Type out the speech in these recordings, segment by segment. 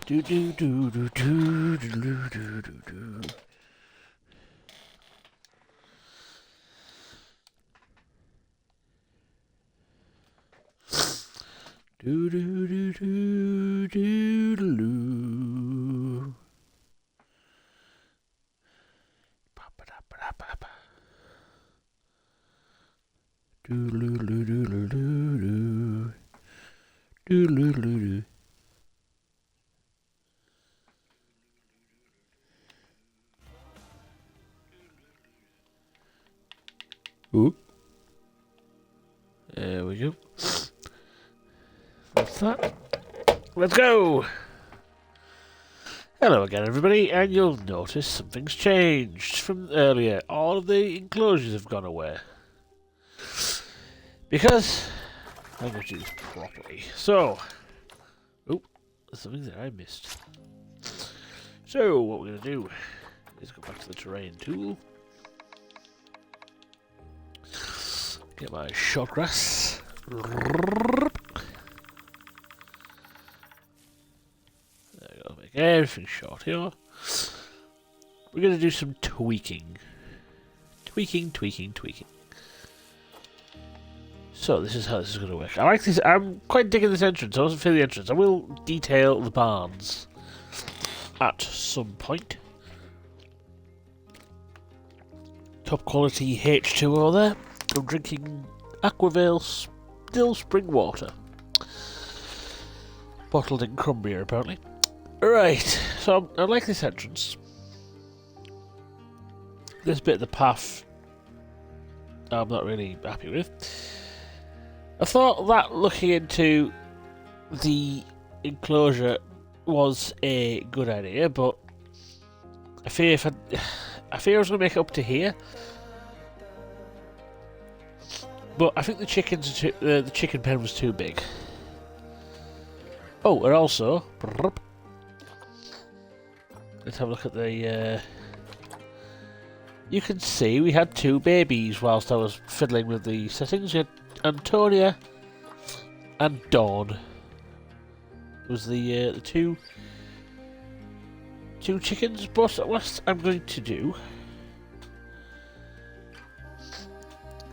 Do do do do do do do do do do. Do do do do do do. Ba ba da ba da ba ba. Do do do do do do do do do do. Ooh. There we go. What's that? Let's go! Hello again, everybody, and you'll notice something's changed from earlier. All of the enclosures have gone away. Because I'm going to do this properly. So, oh, there's something that I missed. So, what we're going to do is go back to the terrain tool. Get my short grass. There we go, make everything short here. We're going to do some tweaking. Tweaking. So this is how this is going to work. I like this. I'm quite digging this entrance. I wasn't feeling the entrance. I will detail the barns at some point. Top quality H2O there. I'm drinking Aquavale still spring water. Bottled in Crumbia, apparently. Right, so I like this entrance. This bit of the path I'm not really happy with. I thought that looking into the enclosure was a good idea, but I fear I was going to make it up to here. But I think the chicken pen was too big. Oh, and also, let's have a look at the. You can see we had two babies whilst I was fiddling with the settings. We had Antonia and Dawn. It was the two chickens. But what I'm going to do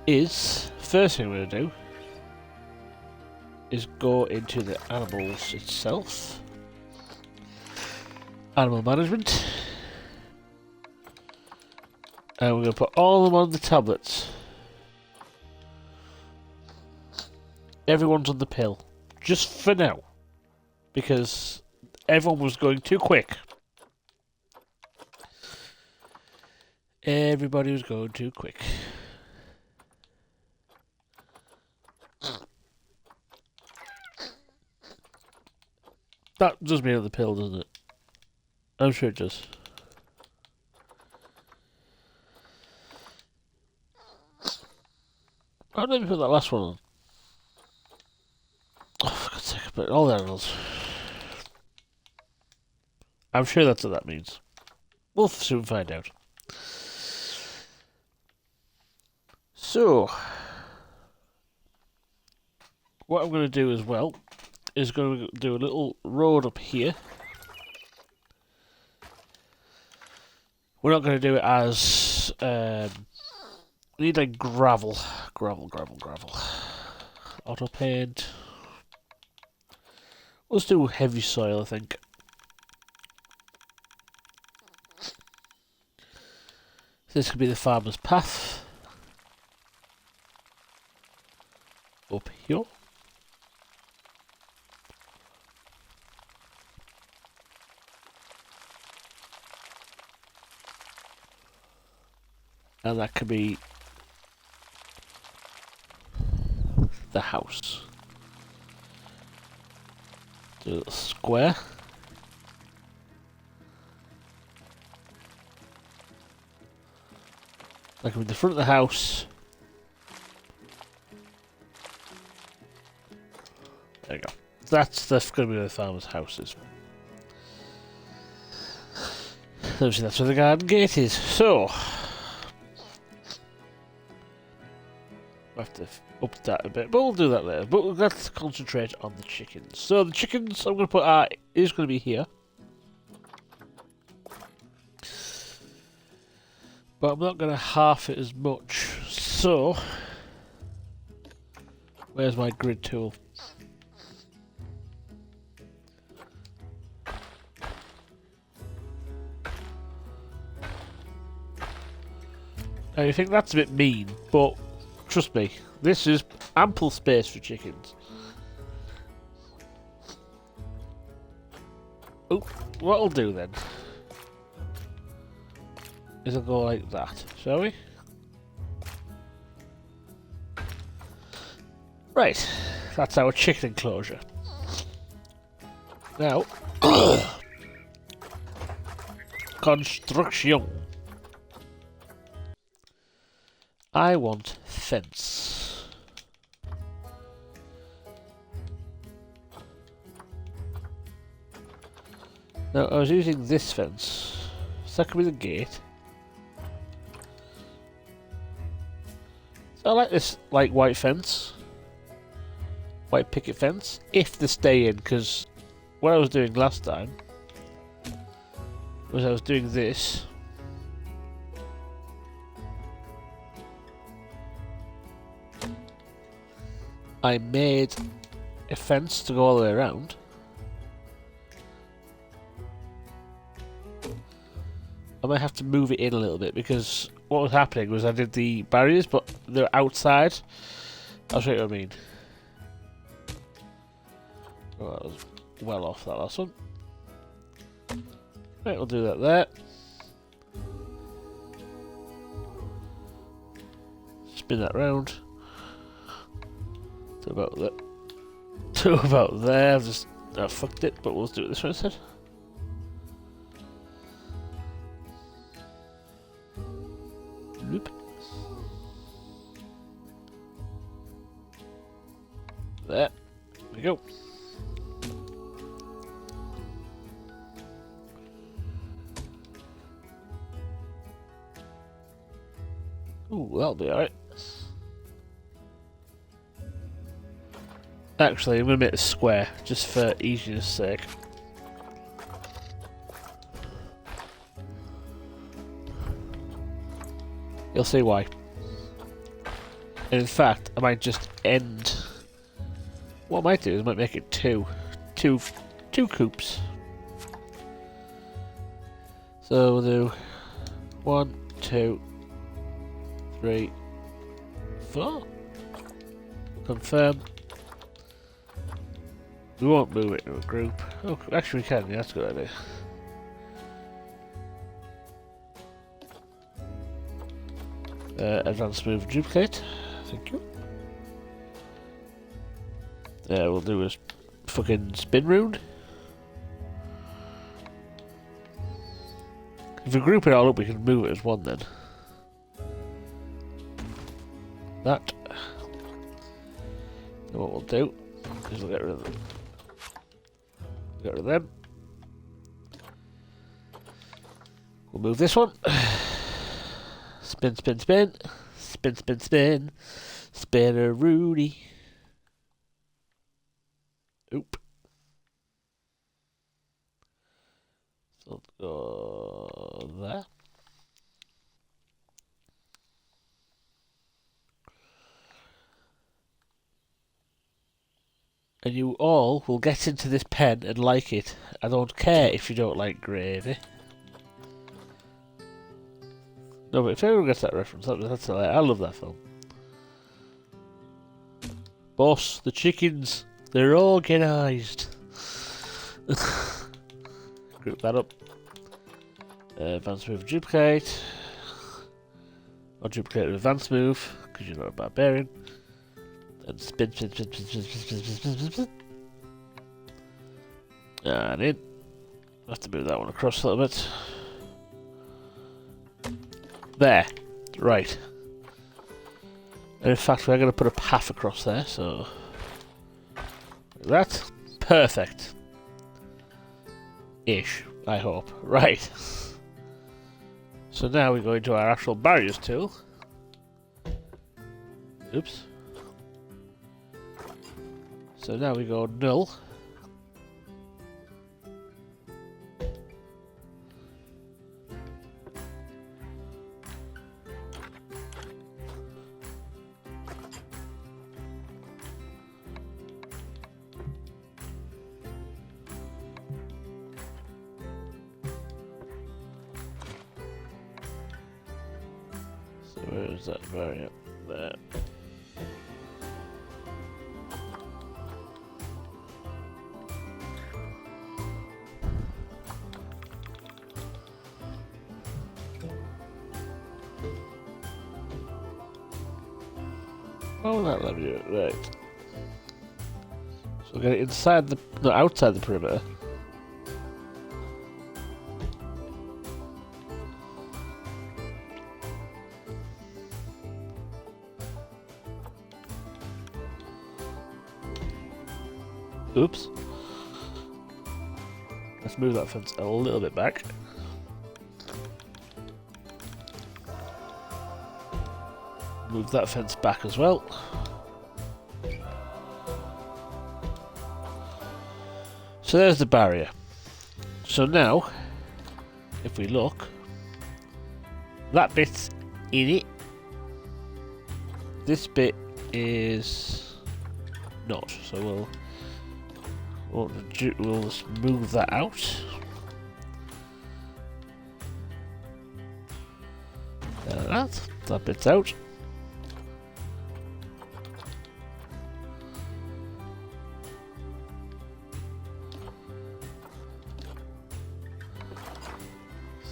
is. First thing I'm going to do is go into the animals itself. Animal management. And we're going to put all of them on the tablets. Everyone's on the pill. Just for now. Because everyone was going too quick. Everybody was going too quick. That does mean on the pill, doesn't it? I'm sure it does. How did we put that last one on? Oh, for God's sake, but all the animals. I'm sure that's what that means. We'll soon find out. So, what I'm going to do as well is going to do a little road up here. We're not going to do it as we need like gravel. Auto paint. Let's do heavy soil, I think. This could be the farmer's path. Up here. And that could be the house. Do a little square. That could be the front of the house. There you go. That's going to be where the farmer's house is. Obviously that's where the garden gate is. So, we'll have to up that a bit, but we'll do that later. But let's concentrate on the chickens. So the chickens I'm going to put is going to be here. But I'm not going to half it as much. So, where's my grid tool? Now you think that's a bit mean, but trust me, this is ample space for chickens. Oh, what I'll do then is I'll go like that, shall we? Right, that's our chicken enclosure. Now, construction. I want fence. Now, I was using this fence. So that could be the gate. So I like this, like, white fence. White picket fence. If they stay in, because what I was doing last time was I was doing this. I made a fence to go all the way around. I might have to move it in a little bit because what was happening was I did the barriers, but they're outside. I'll show you what I mean. Oh, that was well off that last one. Right, we'll do that there. Spin that round. To about there. To about there. I've just fucked it, but we'll do it this way instead. Loop. There we go. Ooh, that'll be alright. Actually, I'm going to make it square, just for easiness sake. You'll see why. And in fact, I might just end... What I might do is I might make it two coops. So we'll do 1, 2, 3, 4. Confirm. We won't move it to a group. Oh, actually we can, yeah, that's a good idea. Advanced move duplicate. Thank you. We'll do a fucking spin round. If we group it all up, we can move it as one then. That. And what we'll do is we'll get rid of them. Get rid of them. We'll move this one. Spin, spin, spin. Spin, spin, spin. Spinner Rudy. Oop. So go there. And you all will get into this pen and like it. I don't care if you don't like gravy. No, but if everyone gets that reference, that's a lie. I love that film. Boss, the chickens, they're organised. Group that up. Advanced move, duplicate. Or duplicate with advanced move, because you're not a barbarian. And spin, spin, spin, spin, spin, spin, spin, spin, spin, spin. And in. I have to move that one across a little bit. There. Right. And in fact, we're going to put a path across there, so... Like that. Perfect. Ish, I hope. Right. So now we go into our actual barriers tool. Oops. So now we go null. Where is that variant? There. Oh, that let me do it, right. So we'll get it inside the, no, outside the perimeter. Oops. Let's move that fence a little bit back. Move that fence back as well. So there's the barrier. So now, if we look, that bit's in it. This bit is not. So we'll just move that out. That bit's out.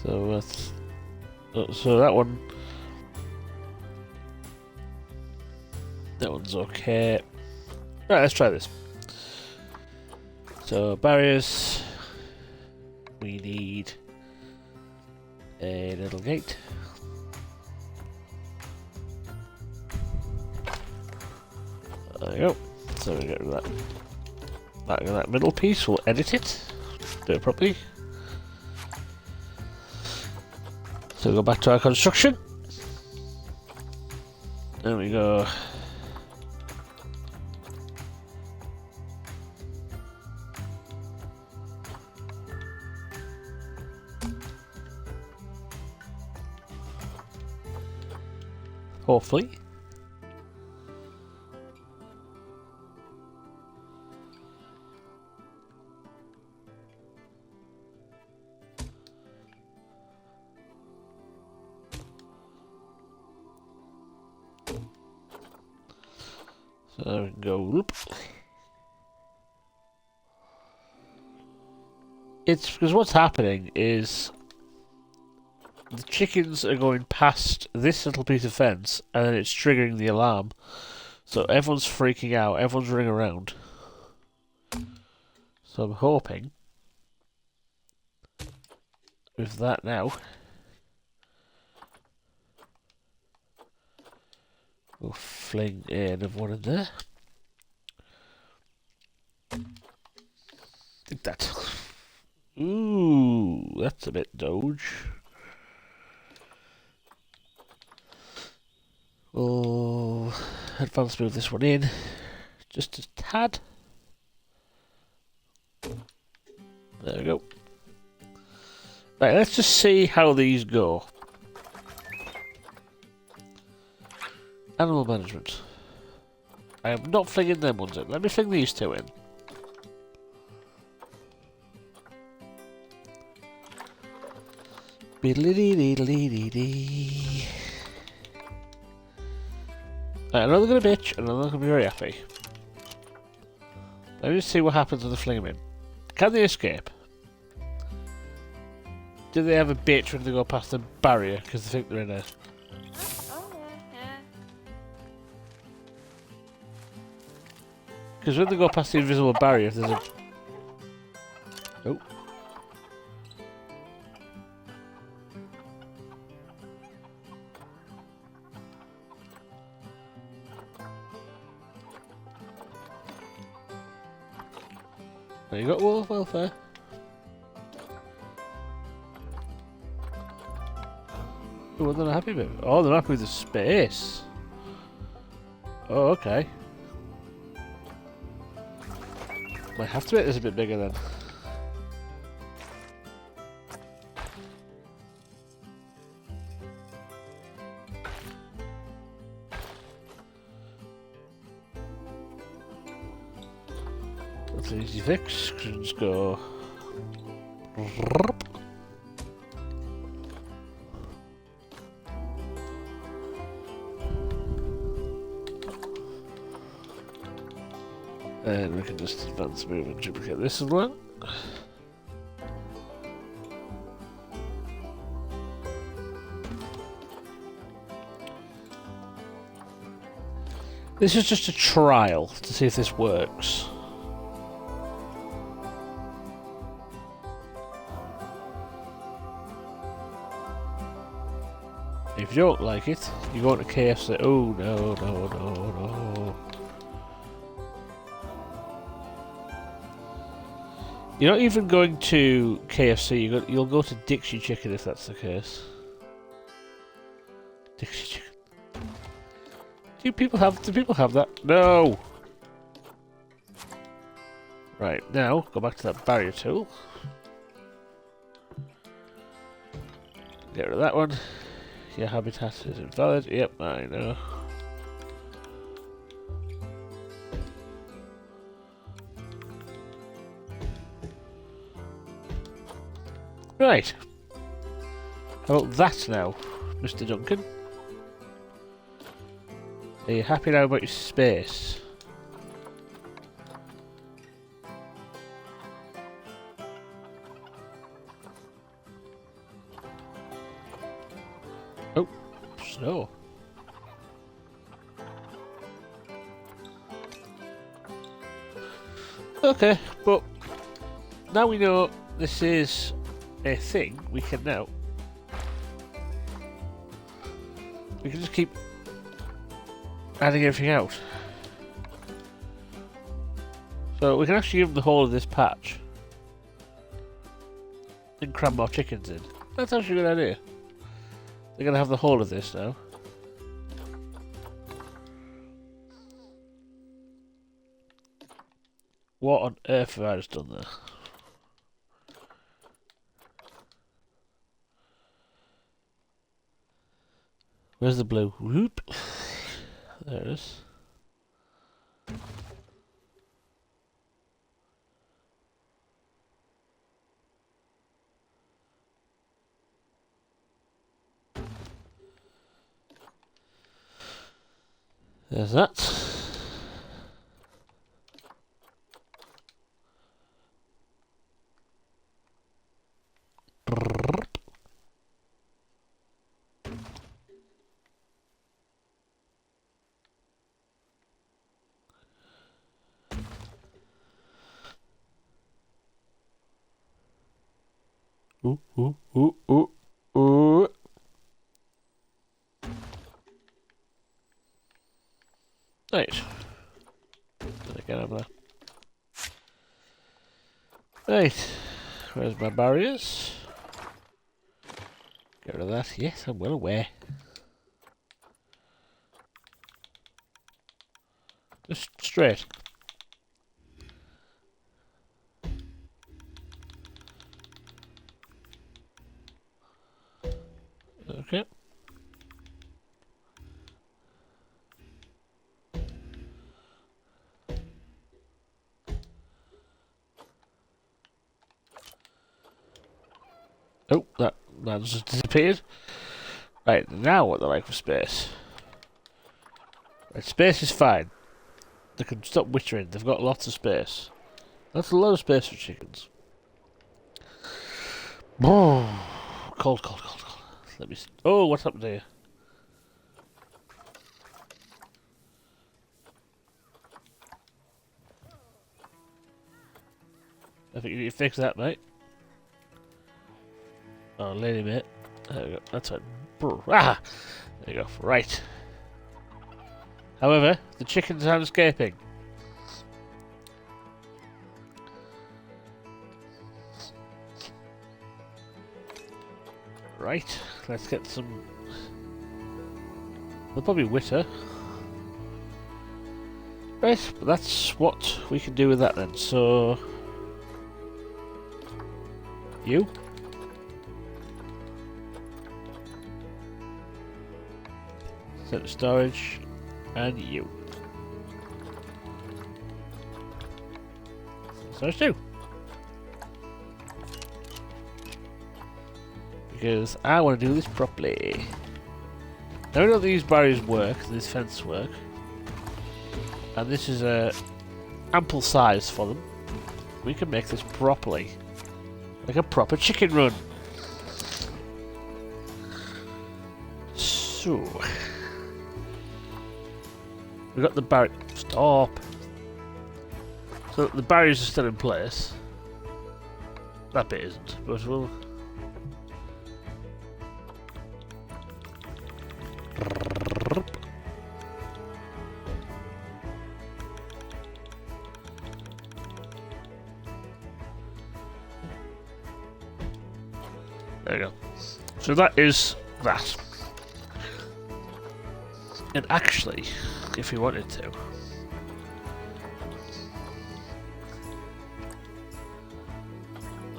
So that's so that one's okay. Right, let's try this. So barriers, we need a little gate. There we go. So we get rid of that middle piece. We'll edit it, do it properly. So go back to our construction. There we go. Hopefully. So there we go. Whoop. It's because what's happening is the chickens are going past this little piece of fence and then it's triggering the alarm. So everyone's freaking out, everyone's running around. So I'm hoping with that now we'll fling another one in there. Think that. Ooh, that's a bit doge. Oh, advance move this one in just a tad. There we go. Right, let's just see how these go. Animal management. I am not flinging them ones in. Let me fling these two in. Beedly-dee-dee-dee-dee-dee. Right, another gonna bitch, and another gonna be very happy. Let me just see what happens when I fling them in. Can they escape? Do they have a bitch when they go past the barrier because they think they're in a... Because when they go past the invisible barrier, if there's a... Oh. There you go, well, welfare. Oh, what they're not happy with? Oh, they're happy with the space. Oh, okay. Might have to make this a bit bigger then. That's an easy fix. Just go. we can just advance, move, and duplicate this as well. This is just a trial to see if this works. If you don't like it, you go to KFC. Oh no, no, no, no. You're not even going to KFC, you'll go to Dixie Chicken if that's the case. Dixie Chicken. Do people have that? No! Right, now, go back to that barrier tool. Get rid of that one. Your habitat is invalid. Yep, I know. Right. How about that now, Mr. Duncan? Are you happy now about your space? Oh, snow. Okay, but now we know this is a thing, we can just keep adding everything out. So we can actually give them the whole of this patch and cram more chickens in. That's actually a good idea. They're going to have the whole of this now. What on earth have I just done there? Where's the blue? Whoop. There it is. There's that. Ooh, ooh, ooh, ooh, ooh. Right. Get over there. Right. Where's my barriers? Get rid of that. Yes, I'm well aware. Just straight. Okay. Oh, that just disappeared. Right, now what they're like for space. Right, space is fine. They can stop wittering, they've got lots of space. That's a lot of space for chickens. Cold, cold, cold, cold. Let me see. Oh, what's up there? I think you need to fix that, mate. Oh, lady mate. There we go. That's it. Ah! There you go. Right. However, the chickens aren't escaping. Right. Let's get some... They'll probably witter. Right, but that's what we can do with that then. So... You? Set to storage. And you. Storage too. Because I want to do this properly. Now we know these barriers work, these fences work. And this is a ample size for them, we can make this properly. Like a proper chicken run. So... we've got the barrier... Stop! So the barriers are still in place. That bit isn't, but we'll... There we go. So that is that. And actually, if we wanted to...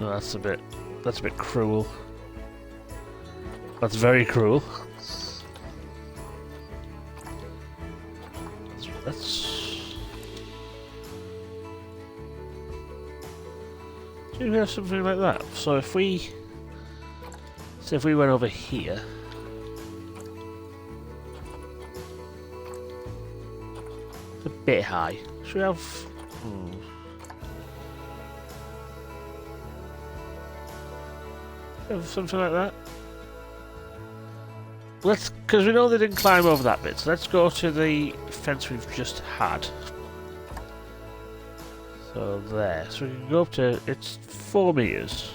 oh, that's a bit cruel. That's very cruel. Let's... do we have something like that? So if we... so if we went over here... it's a bit high. Should we have... have something like that? Let's... because we know they didn't climb over that bit, so let's go to the fence we've just had. So there. So we can go up to... it's 4 meters.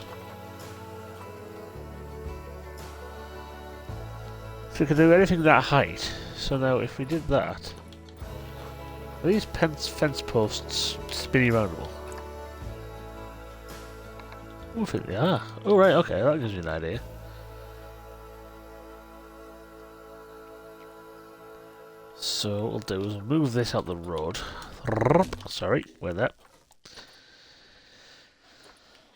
So we can do anything that height. So now if we did that... are these fence posts spinny roundable? I think they are. Oh right, okay, that gives you an idea. So what we'll do is move this out the road. Sorry, wait there.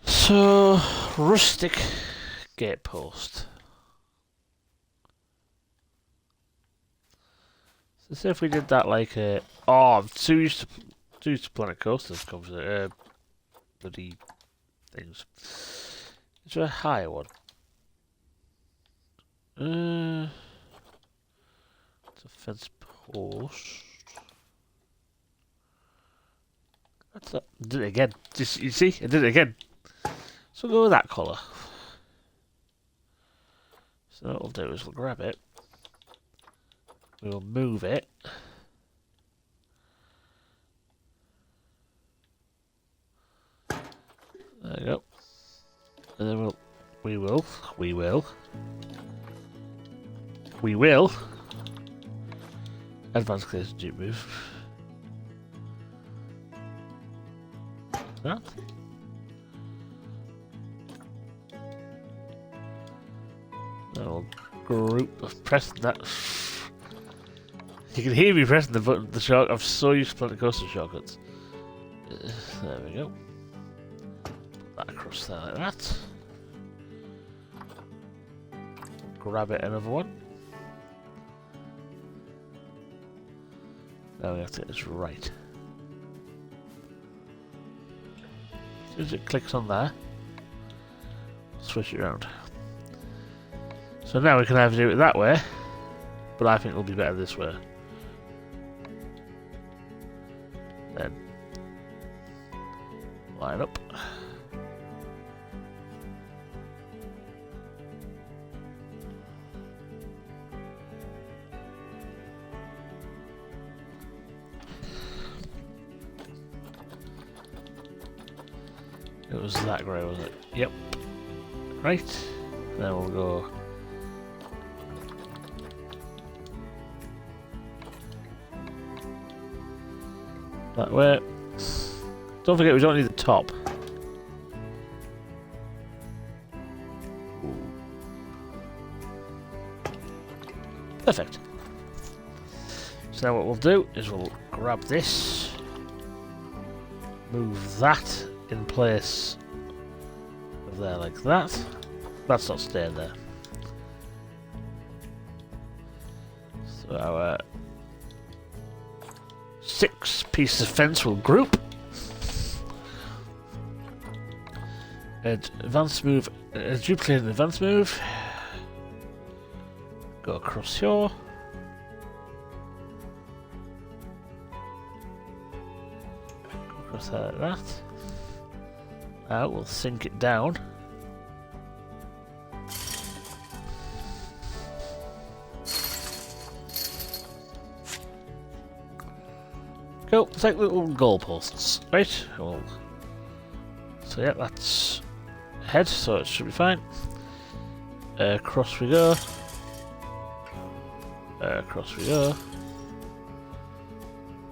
So, rustic gate post. So say if we did that like a... oh, I'm too used to Planet Coasters comes to bloody things. Is there a higher one? It's a fence post. That's that. I did it again. Just, you see? I did it again. So we'll go with that colour. So what we'll do is we'll grab it. We'll move it. There you go. And then we will advance clears dupe move. That. I'll group of pressing that. You can hear me pressing the button. The short. I'm so used to Planet Coaster shortcuts. There we go. Put that across there like that. Grab it another one. Now we have to get this right. As soon as it clicks on there, switch it around. So now we can either do it that way, but I think it'll be better this way. Then line up. It was that grey, was it? Yep. Right. Then we'll go. That way. Don't forget we don't need the top. Perfect. So now what we'll do is we'll grab this, move that in place of there like that. That's not staying there. So our 6 pieces of fence will group. Advance move, duplicate an advance move. Go across here. across there like that. Now we'll sink it down. Cool, it's like little goalposts, right? Cool. So yeah, that's head, so it should be fine. Across we go. Across we go.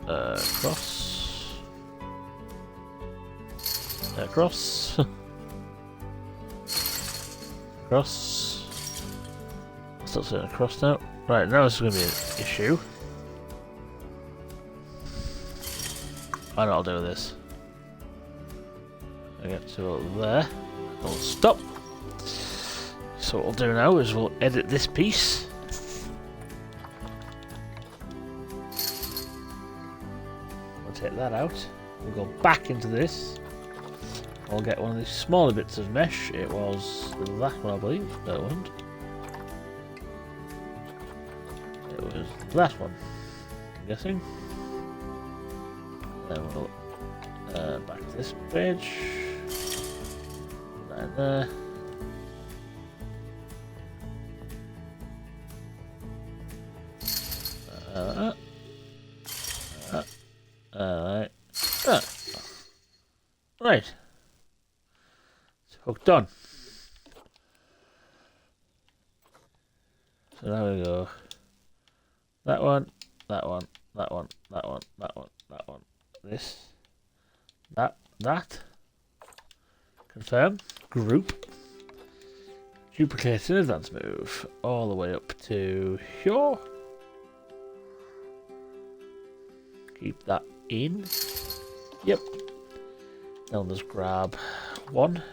Across. Across. Across. Stop saying across now. Right, now this is going to be an issue. I know what I'll do with this. I get to there. I'll stop. So what we'll do now is we'll edit this piece. We'll take that out. We'll go back into this. I'll get one of these smaller bits of mesh. It was that one, I believe. No, it wasn't. It was that one, I'm guessing. Then we'll back to this page. Right there. Right. It's hooked on. So now we go. That one, that one, that one, that one, that one, that one. This. That. Confirm. Group. Duplicate in advance move. All the way up to here. Keep that in. Yep. Now just grab one.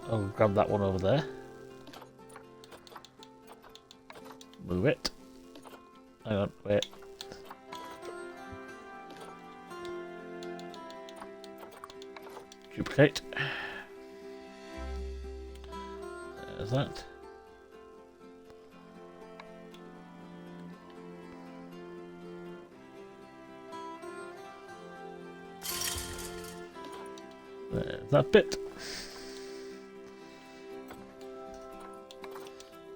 I'll grab that one over there. Move it. Hang on, wait. Duplicate. There's that. There's that bit.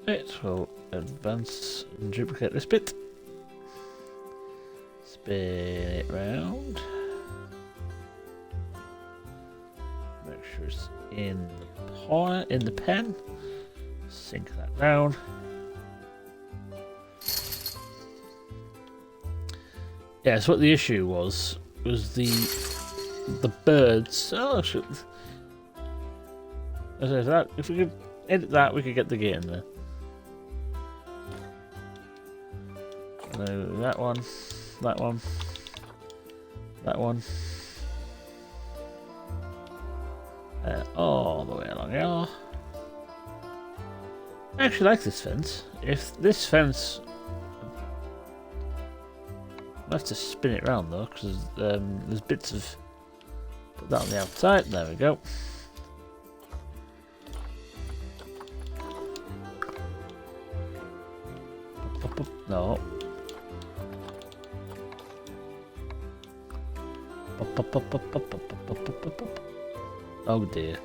Right, we'll advance and duplicate this bit. Spin it round. Make sure it's in the pen. Sink that down. Yeah, so what the issue was the birds. Oh, shit. That if we could edit that, we could get the gate in there. No, that one, that one, that one. All the way along here. I actually like this fence. If this fence, I have to spin it round though, because there's bits of. Put that on the outside. There we go. No. Oh dear.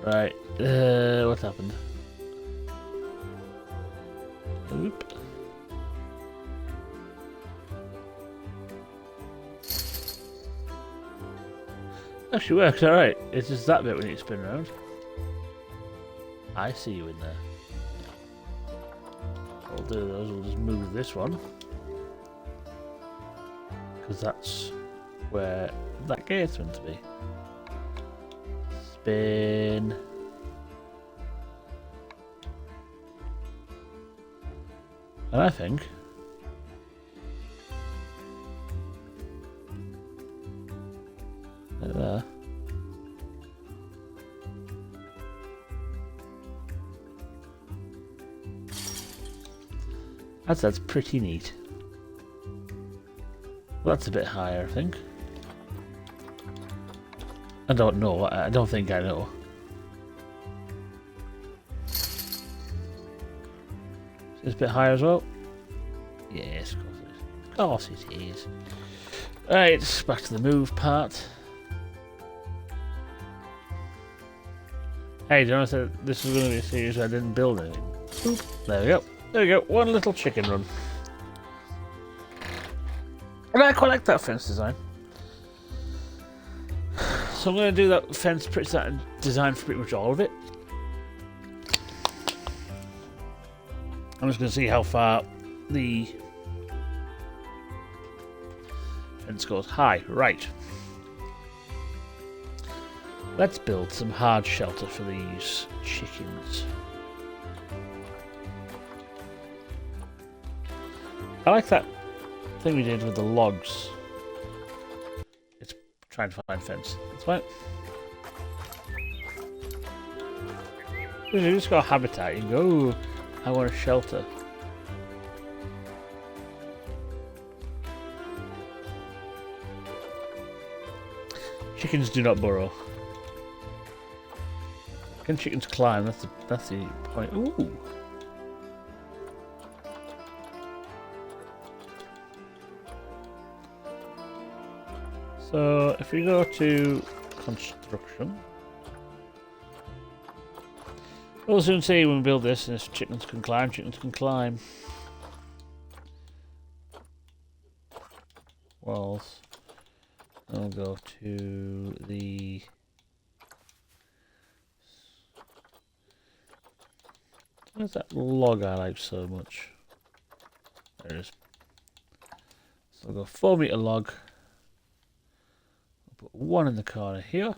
Right. What happened? Oop. Actually works alright. It's just that bit when you spin around. I see you in there. What we'll do those, we'll just move this one. Because that's where that gate's meant to be. Spin. And I think like there. That's pretty neat. Well, that's a bit higher, I think. I don't know. I don't think I know. It's a bit higher as well. Yes, of course it is. Of course it is. Right, back to the move part. Hey, do you know what I said this was going to be a series where I didn't build anything? Oop, there we go. There we go. One little chicken run. And I quite like that fence design. So I'm going to do that fence design for pretty much all of it. I'm just going to see how far the fence goes. Hi, right. Let's build some hard shelter for these chickens. I like that thing we did with the logs. It's trying to find fence. That's fine. You just got a habitat. You can go, ooh, I want a shelter. Chickens do not burrow. Can chickens climb? That's the point. Ooh. So if we go to construction, we'll soon see when we build this, and if chickens can climb, chickens can climb. Walls. I'll go to the where's that log I like so much? There it is. So I'll go 4-meter log. I'll put one in the corner here.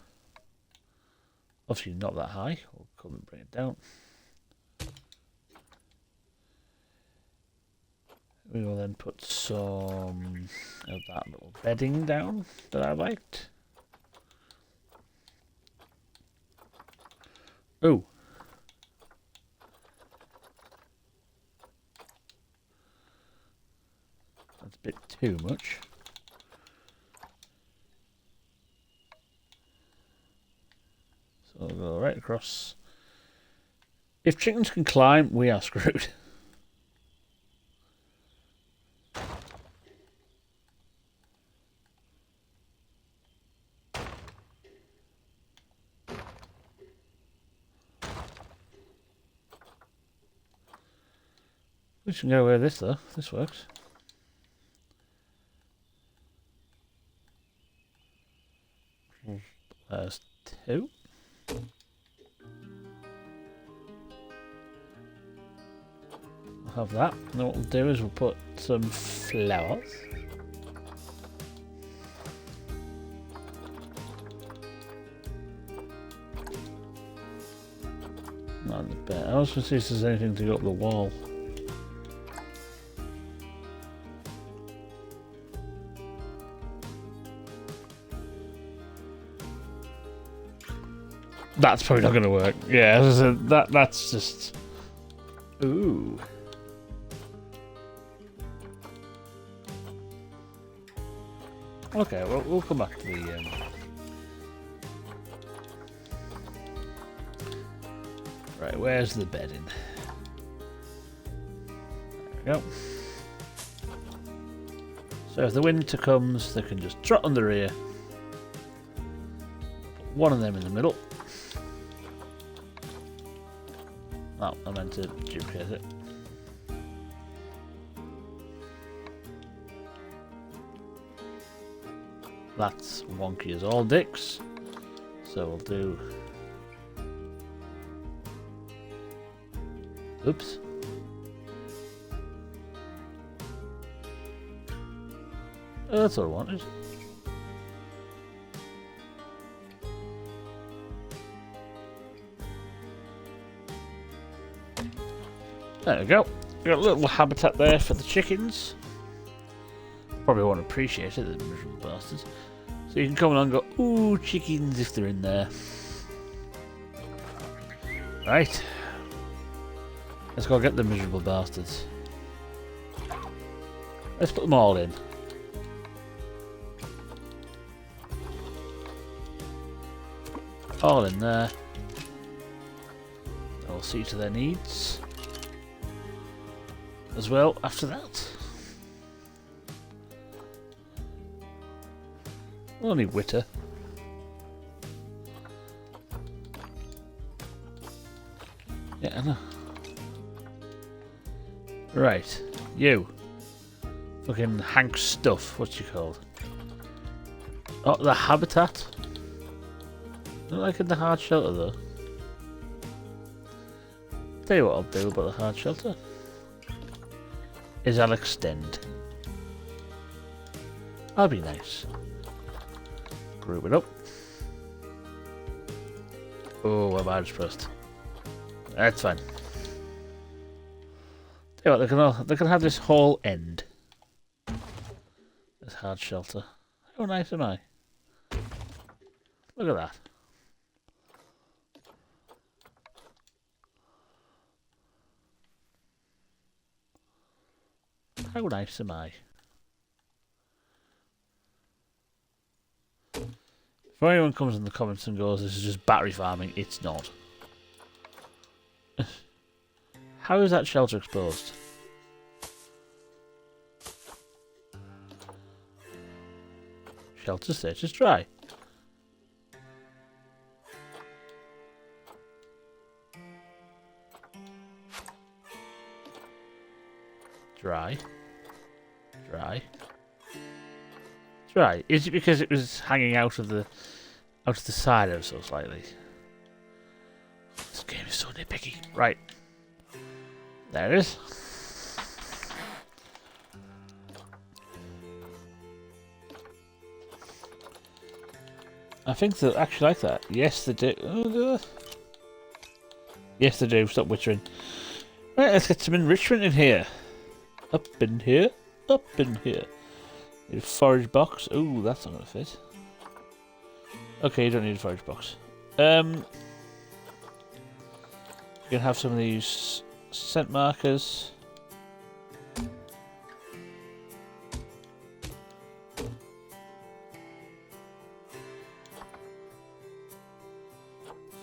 Obviously not that high. We'll come and bring it down. We will then put some of that little bedding down that I liked. Oh. That's a bit too much. So I'll go right across. If chickens can climb, we are screwed. We can go with this though. This works. There's 2. We'll have that. And then what we'll do is we'll put some flowers. Not the bit. I was going to see if there's anything to go up the wall. That's probably not going to work. Yeah, that's just... Ooh. Okay, well, we'll come back to the... Right, where's the bedding? There we go. So if the winter comes, they can just trot under here. Put one of them in the middle. Oh, I meant to duplicate it. That's wonky as all dicks. So we'll do... Oops. Oh, that's what I wanted. There we go. Got a little habitat there for the chickens. Probably won't appreciate it, the miserable bastards. So you can come along and go, ooh, chickens, if they're in there. Right. Let's go get the miserable bastards. Let's put them all in. All in there. I'll see to their needs as well after that. Only Witter. Yeah, I know. Right, you. Fucking Hank Stuff, what's you called? Oh, the habitat? Not like in the hard shelter though. Tell you what I'll do about the hard shelter. Is I'll extend. That'll be nice. Group it up. Oh, I'm out first. That's fine. Tell you what, they can have this whole end. This hard shelter. How nice am I? Look at that. How nice am I? If anyone comes in the comments and goes, this is just battery farming, it's not. How is that shelter exposed? Shelter status dry. Dry. Dry. Dry. Is it because it was hanging out of the side ever so slightly? This game is so nitpicky. Right. There it is. I think they'll actually like that. Yes, they do. Oh, yes, they do. Stop wittering. Right, let's get some enrichment in here. Up in here. Up in here. Need a forage box. Ooh, that's not going to fit. Okay, you don't need a forage box. You can have some of these scent markers.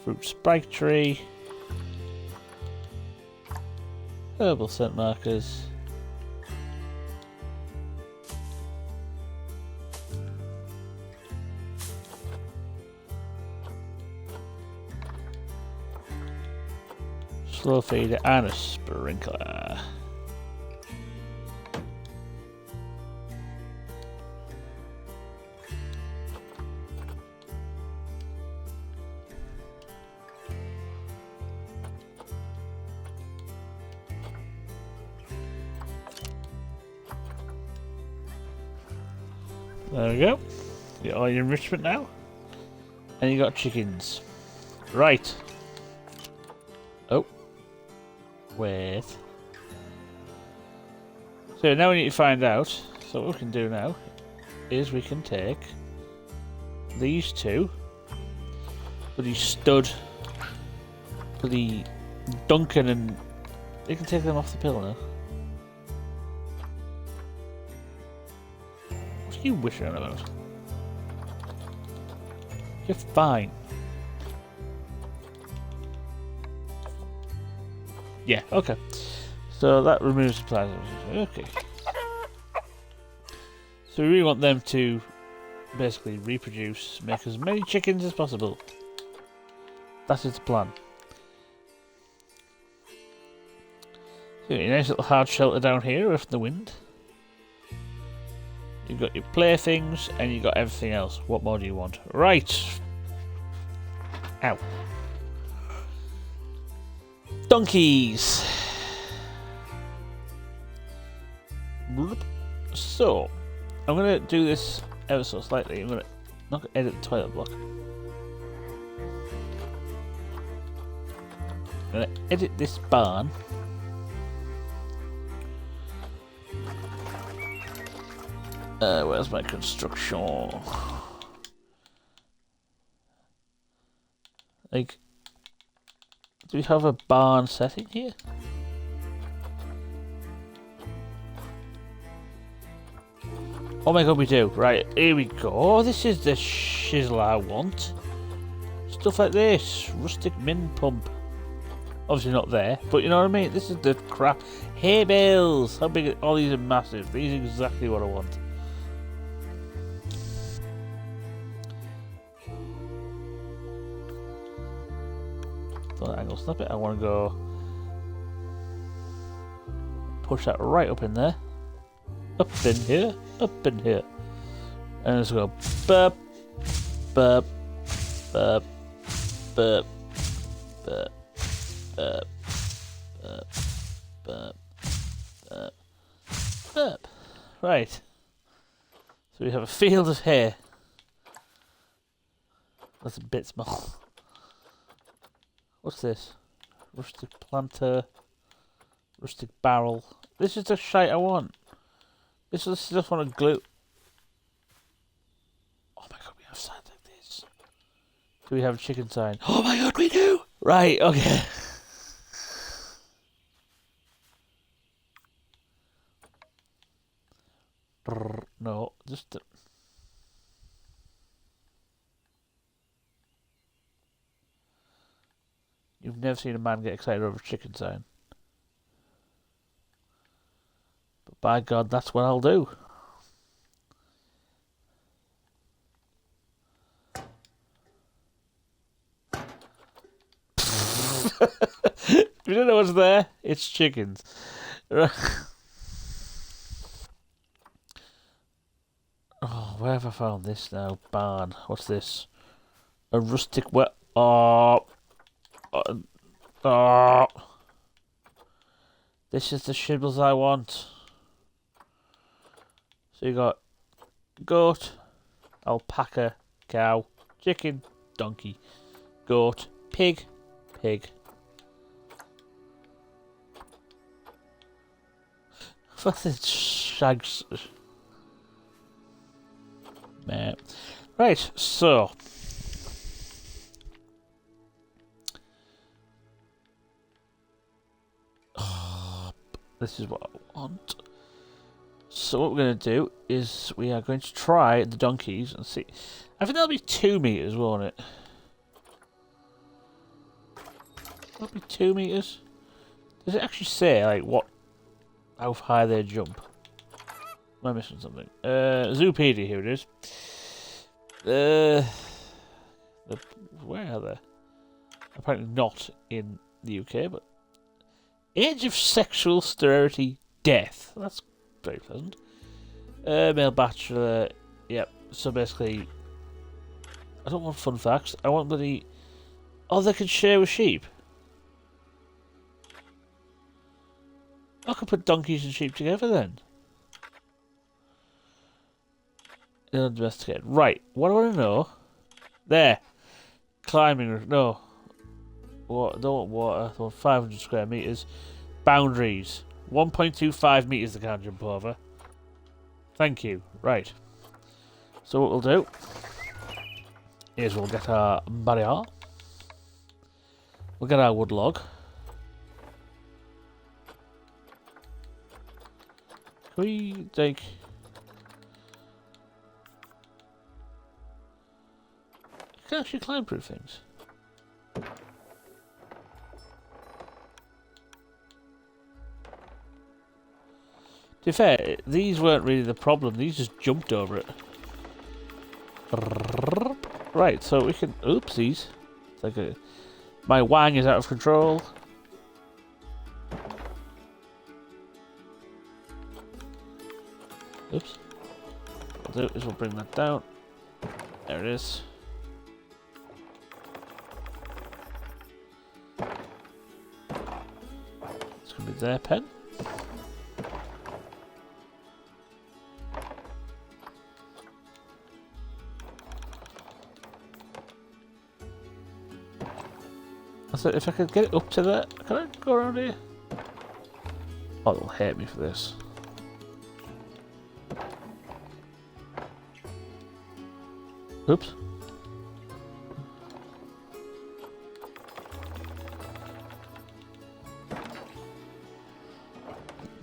Fruit spike tree. Herbal scent markers. Slow feeder and a sprinkler. There we go. You got all your enrichment now. And you got chickens. Right. Oh. Wait. So now we need to find out. So what we can do now is we can take these two. Bloody Stud. Bloody Duncan, and you can take them off the pill now. What are you wishing about? You're fine. Yeah, okay. So that removes the plasma. Okay. So we really want them to basically reproduce, make as many chickens as possible. That is the plan. So a nice little hard shelter down here away from the wind. You've got your playthings and you've got everything else. What more do you want? Right. Ow. Donkeys. So, I'm going to do this ever so slightly. I'm going to not edit the toilet block. I'm going to edit this barn. Where's my construction? Like, do we have a barn setting here? Oh my god, we do. Right, here we go. Oh, this is the shizzle I want. Stuff like this. Rustic min pump. Obviously not there, but you know what I mean? This is the crap. Hay bales! How big? All these are massive. These are exactly what I want. Don't angle snap it. I want to go push that right up in there. Up in here. Up in here. And let's go burp, burp, burp, burp, burp, burp, burp, burp, burp, burp. Right. So we have a field of hay. That's a bit small. What's this? Rustic planter. Rustic barrel. This is the shite I want. This is the stuff I want to glue. Oh my god, we have signs like this. Do we have a chicken sign? Oh my god, we do! Right, okay. No, just... You've never seen a man get excited over a chicken sign. But by God, that's what I'll do. If you don't know what's there, it's chickens. Oh, where have I found this now? Barn. What's this? A rustic this is the shibbles I want. So you got goat, alpaca, cow, chicken, donkey, goat, pig, pig. Fucking shags. Man. Right, so. This is what I want. So what we're going to do is we are going to try the donkeys and see. I think that'll be 2 meters, won't it? That'll be 2 meters. Does it actually say like how high they jump? Am I missing something? Zoopedia, here it is. Where are they? Apparently not in the UK, but age of sexual sterility, death. That's very pleasant. Male bachelor. Yep. So basically, I don't want fun facts. I want bloody. Oh, they can share with sheep. I could put donkeys and sheep together then. Undomesticated. Right. What do I want to know? There. Climbing. No. What? Don't want water. I want 500 square meters. Boundaries. 1.25 meters they can't jump over. Thank you. Right. So what we'll do is we'll get our barrier. We'll get our wood log. Can we like... You can actually climb through things. To be fair, these weren't really the problem, these just jumped over it. Right, so we can... Oopsies. It's like a... My wang is out of control. Oops. What we'll do is we'll bring that down. There it is. It's going to be their pen. So if I could get it up to there, can I go around here? Oh, they'll hate me for this. Oops.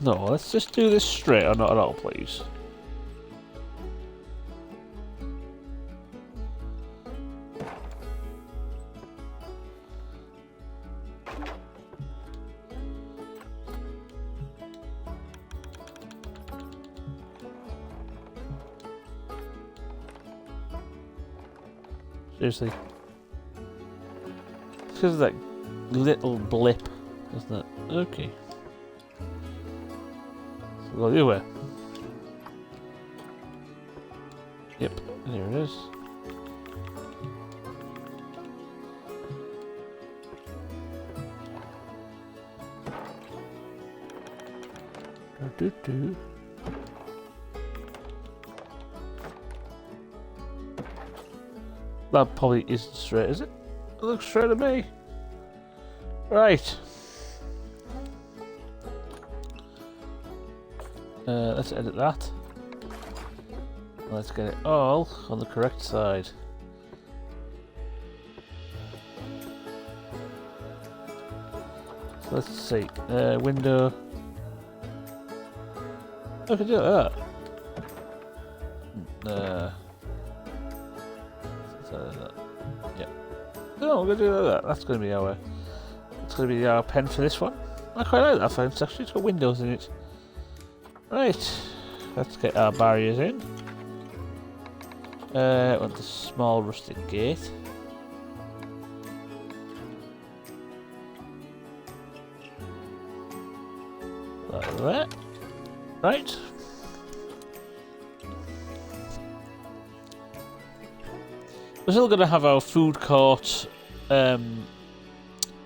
No, let's just do this straight or not at all, please. Seriously. Because of that little blip, doesn't it? Okay. So we'll go the other way. Yep, there it is. Do. That probably isn't straight, is it? It looks straight to me. Right. Let's edit that. Let's get it all on the correct side. So let's see. Window. I could do that. Yeah. No, we're gonna do that. That's gonna be our. It's gonna be our pen for this one. I quite like that fence actually. It's got windows in it. Right. Let's get our barriers in. Want the small rustic gate. Like that. Right. We're still going to have our food court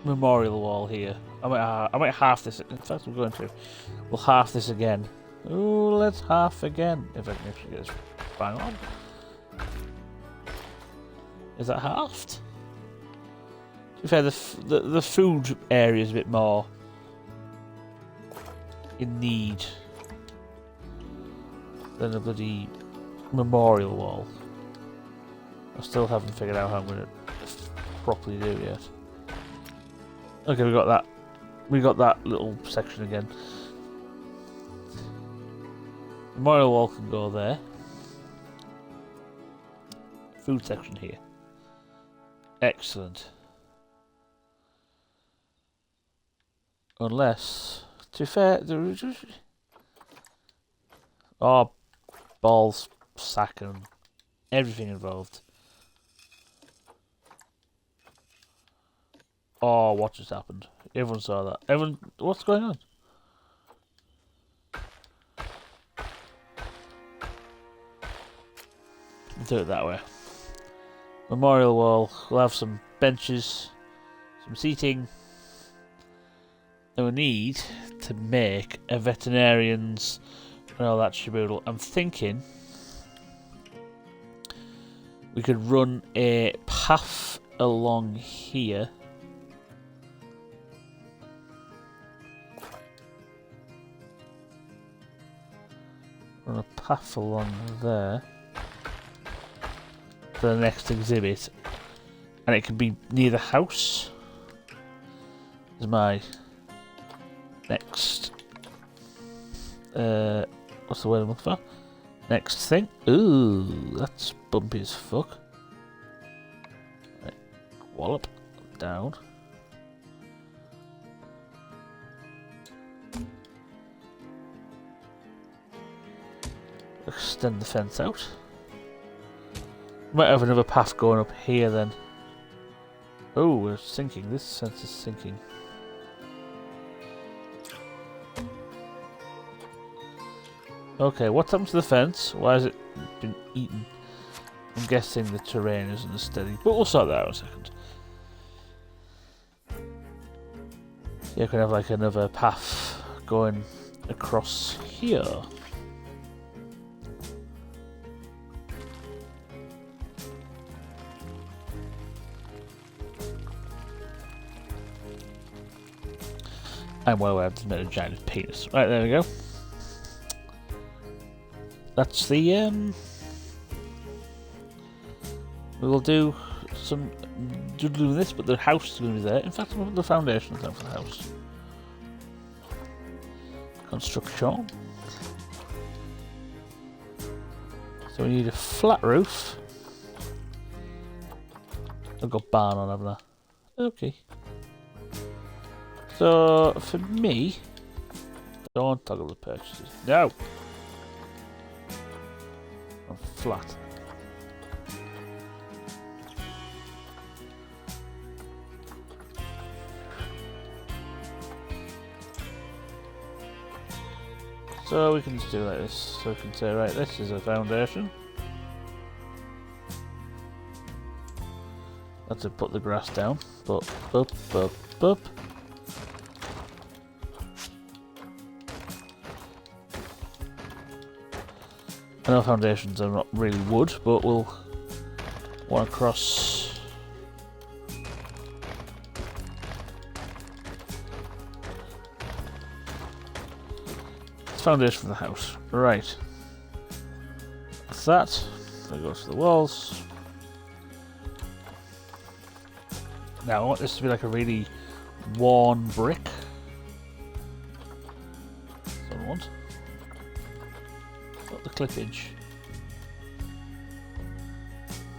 memorial wall here. I might half this. In fact, we're going to. We'll half this again. Ooh, let's half again. If I can actually get this bang on. Is that halved? To be fair, the food area is a bit more in need than a bloody memorial wall. I still haven't figured out how I'm going to properly do it yet. Okay, we got that. We got that little section again. Memorial wall can go there. Food section here. Excellent. Unless, to be fair, oh, balls, sack, and everything involved. Oh, what just happened? Everyone saw that. Everyone, what's going on? Do it that way. Memorial wall. We'll have some benches, some seating. And we need to make a veterinarian's and all that shaboodle. I'm thinking we could run a path along here. Run a path along there. For the next exhibit, and it can be near the house. Is my next what's the word I'm looking for? Next thing. Ooh, that's bumpy as fuck. Right. Wallop down. Extend the fence out. Might have another path going up here then. Oh, we're sinking. This fence is sinking. Okay, what's happened to the fence? Why has it been eaten? I'm guessing the terrain isn't as steady, but we'll sort that out in a second. Yeah, I can have like another path going across here. I'm well aware I've made a giant penis. Right, there we go. That's the, we will do some doodling with this, but the house is going to be there. In fact, we'll put the foundations down for the house. Construction. So we need a flat roof. I've got barn on, haven't I? Okay. So, for me, don't toggle the purchases. No! I'm flat. So we can just do like this. So we can say, right, this is a foundation. That's to put the grass down. Boop, boop, boop, boop. I know foundations are not really wood, but we'll want to cross. It's foundation for the house. Right. That's that. So go to the walls. Now I want this to be like a really worn brick. That's what I want. Not the clippage.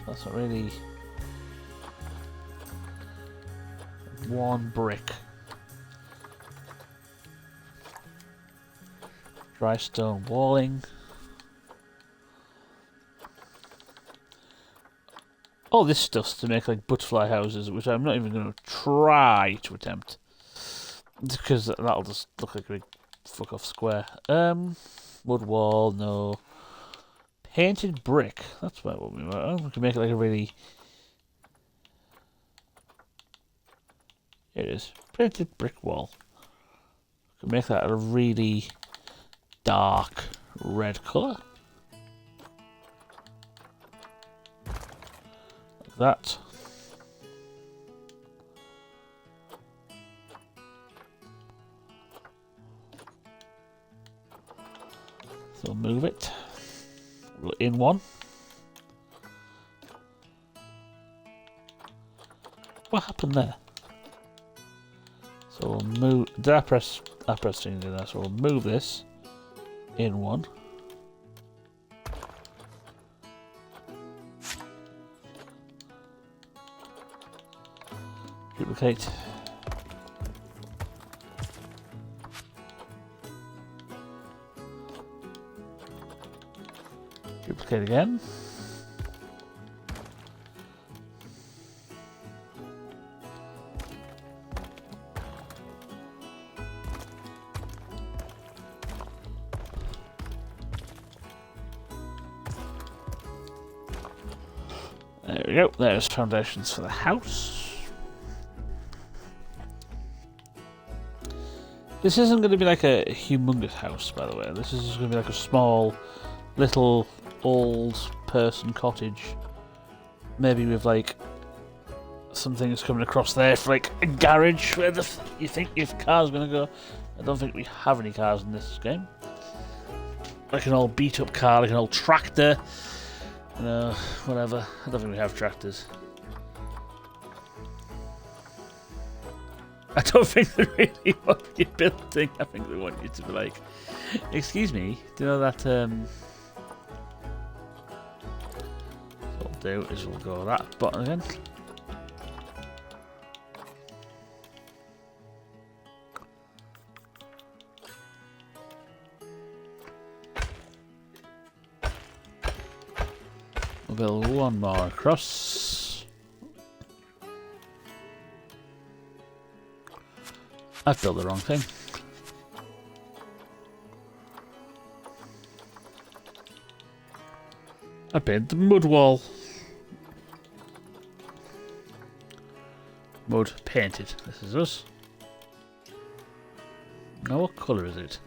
That's not really worn brick. Dry stone walling. All this stuff's to make like butterfly houses, which I'm not even going to try to attempt, because that'll just look like a big fuck off square. Wood wall, no. Painted brick. That's what we want. We can make it like a really. Here it is. Painted brick wall. We can make that a really dark red colour. That. So move it. In one. What happened there? So we'll move. Did I press things in there? So we'll move this in one. Duplicate. Duplicate again. There we go. There's foundations for the house. This isn't going to be like a humongous house, by the way. This is just going to be like a small, little, old person cottage. Maybe with like some things coming across there for like a garage where you think your car's going to go. I don't think we have any cars in this game. Like an old beat up car, like an old tractor. You know, whatever. I don't think we have tractors. I don't think they really want you building. I think they want you to be like, excuse me, do you know that, what we'll do is we'll go that button again. We'll build one more across. I've built the wrong thing. I painted the mud wall. Mud painted. This is us. Now what colour is it?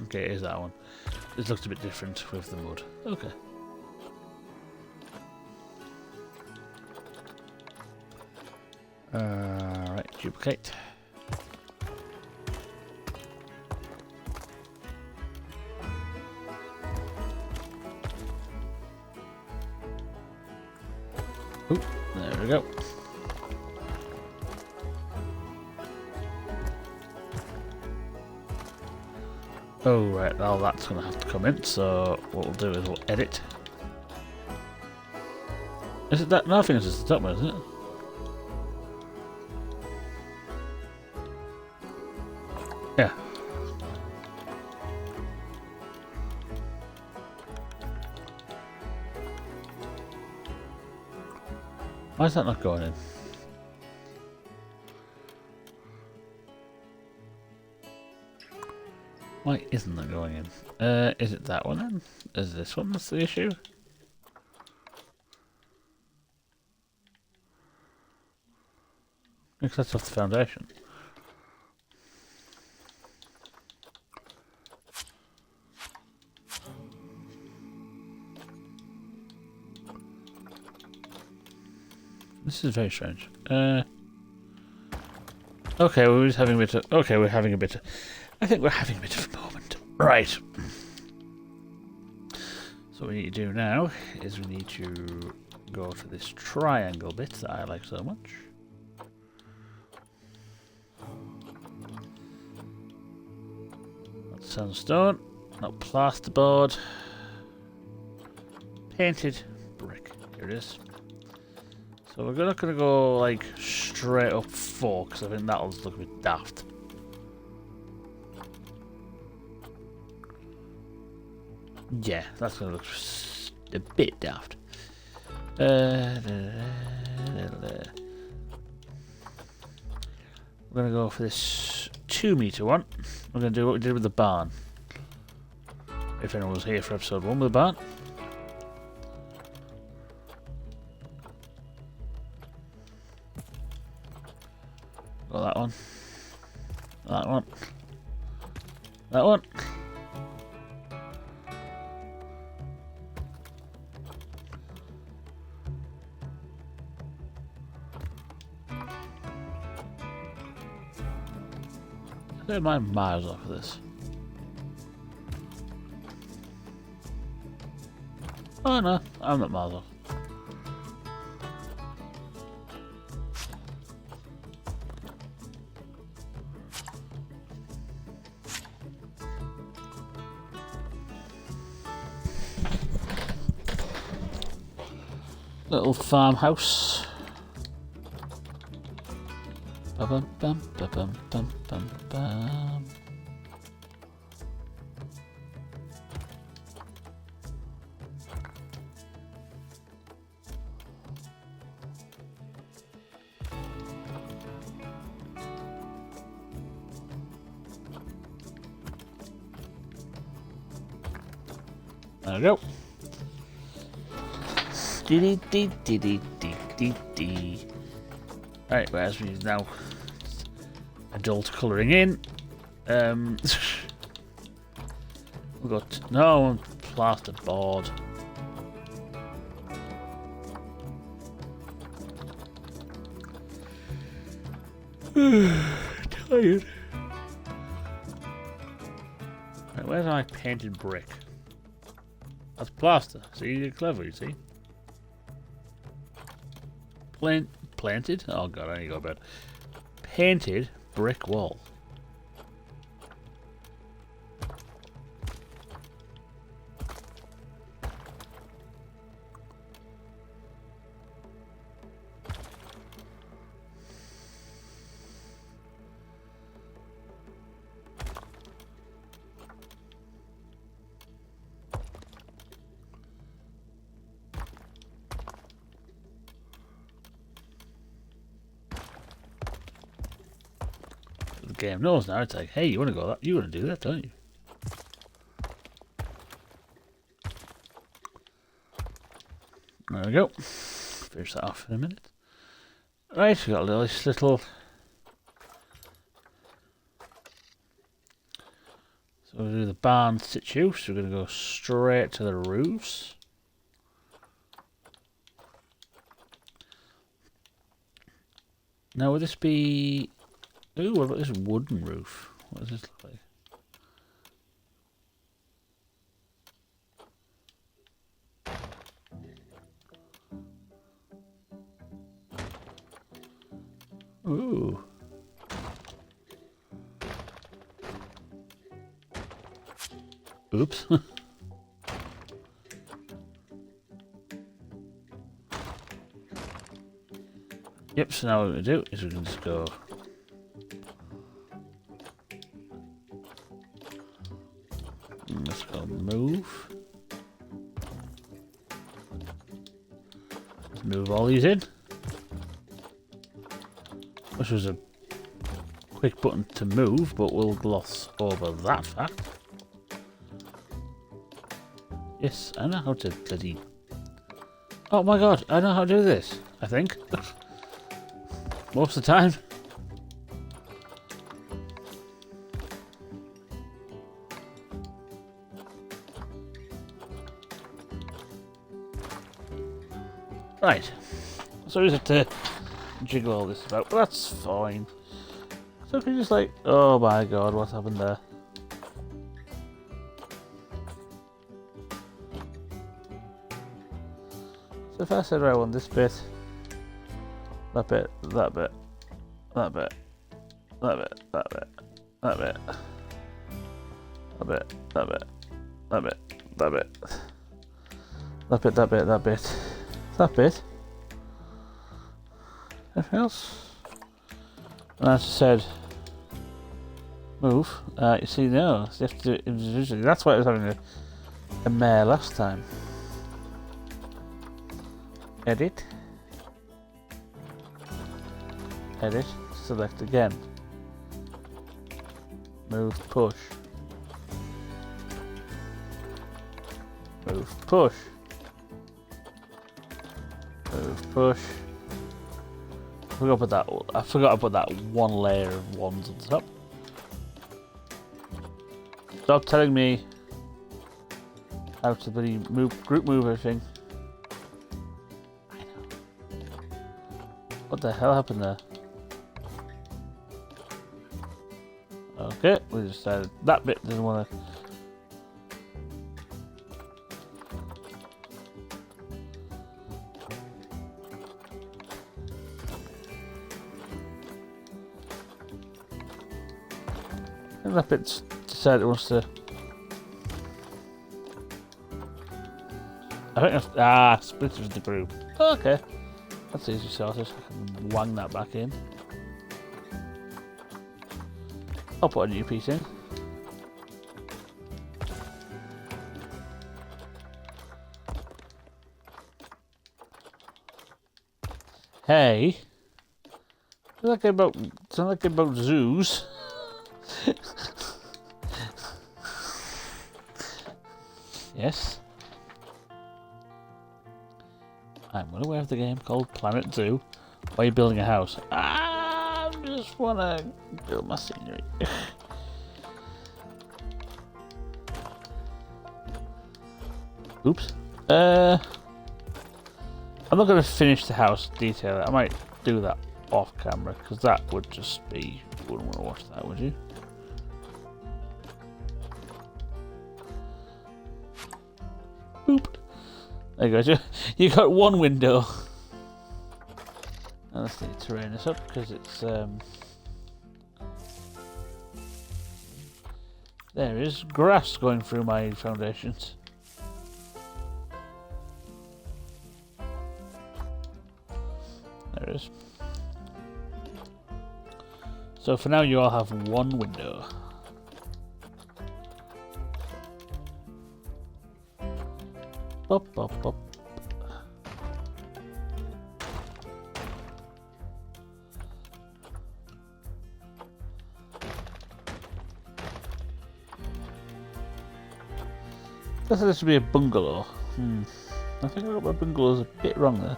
Okay, here's that one. This looks a bit different with the mud. Okay. Right, duplicate. Ooh, there we go. Oh, right, well that's going to have to come in, so what we'll do is we'll edit. Is it that? No, I think it's just the top one, isn't it? Yeah. Why is that not going in? Why isn't that going in? Is it that one then? Is this one that's the issue? Because that's off the foundation. This is very strange. Okay, we're just having a bit of... Okay, we're having a bit of... I think we're having a bit of a moment. Right. So what we need to do now is we need to go for this triangle bit that I like so much. Not sandstone, not plasterboard. Painted brick. Here it is. So we're not going to go like straight up 4 because I think that'll just look a bit daft. Yeah, that's going to look a bit daft. We're going to go for this 2-meter one. We're going to do what we did with the barn. If anyone was here for episode 1 with the barn. Got that one. That one. That one. I don't mind miles off of this. Oh no, I'm not miles off. Little farmhouse. Bum bum bum bum bum bum bum. There we go. Right, whereas we now adult colouring in. We've got no plasterboard. Tired. Right, where's my painted brick? That's plaster. See, you're clever, you see. Planted? Oh god, I need to go to bed. Painted brick wall. The game knows now. It's like, hey, you want to go that? You want to do that, don't you? There we go. Finish that off in a minute. Right, we got this little. So we'll do the barn situ. So we're going to go straight to the roofs. Now, would this be? Ooh, what about this wooden roof? What does this look like? Ooh. Oops. Yep, so now what we're going to do is we can just go. Let's go move. Let's move all these in. Which was a quick button to move, but we'll gloss over that fact. Yes, I know how to bloody... Oh my god, I know how to do this, I think. Most of the time. Right, so we just have to jiggle all this about, but that's fine. So if you're just like, oh my god, what's happened there? So if I said, right, I want this bit, that bit, that bit, that bit, that bit, that bit, that bit, that bit, that bit, that bit, that bit, that bit, that bit, that bit, that bit. Anything else? And as I said, move. You see, no, you have to do it individually. That's why I was having a mare last time. Edit. Edit. Select again. Move, push. Move, push. Move, push. I forgot to put that one layer of ones on the top. Stop telling me how to bloody group move everything. I know. What the hell happened there? Okay, we decided that bit doesn't want to. And that bit's decided it wants to. I think that's splitters the group. Okay, that's easy sorted. I can wang that back in. I'll put a new piece in. Hey, sound like about zoos. Yes. I'm well aware of the game called Planet Zoo. Why are you building a house? I just want to build my scenery. Oops. I'm not going to finish the house detail. I might do that off camera because that would just be... You wouldn't want to watch that, would you? Boop. There you go. You got one window. Now let's need to terrain this up because it's there is grass going through my foundations. There it is. So for now you all have one window. Bop, bop, bop. This should be a bungalow. I think I got my bungalows a bit wrong there.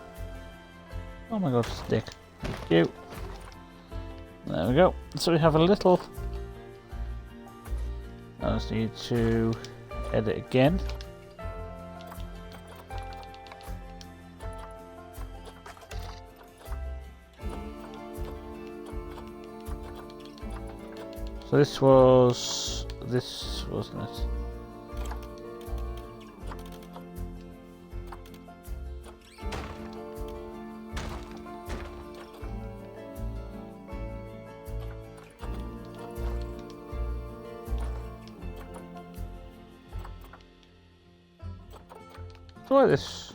Oh my god, stick. Thank you. There we go. So we have a little... I just need to edit again. So this wasn't it? Try this.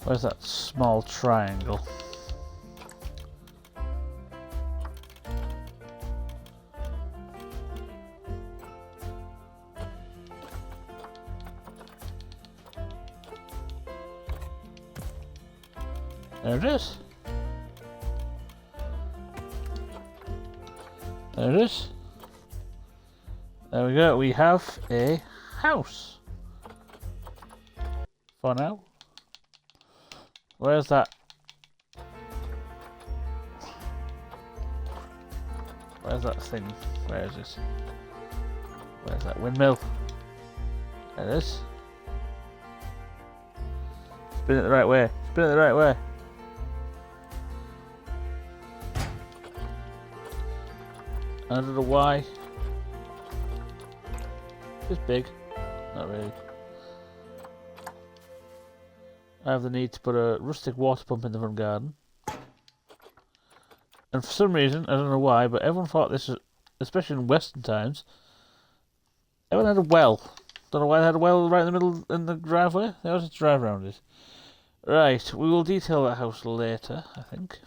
Where's that small triangle? There it is. There it is. There we go. We have a house. For now. Where's that? Where's that thing? Where is this? Where's that windmill? There it is. Spin it the right way. Spin it the right way. I don't know why. It's big. Not really. I have the need to put a rustic water pump in the front garden. And for some reason, I don't know why, but everyone thought this was, especially in Western times, everyone had a well. Don't know why they had a well right in the middle in the driveway. They always drive around it. Right, we will detail that house later, I think.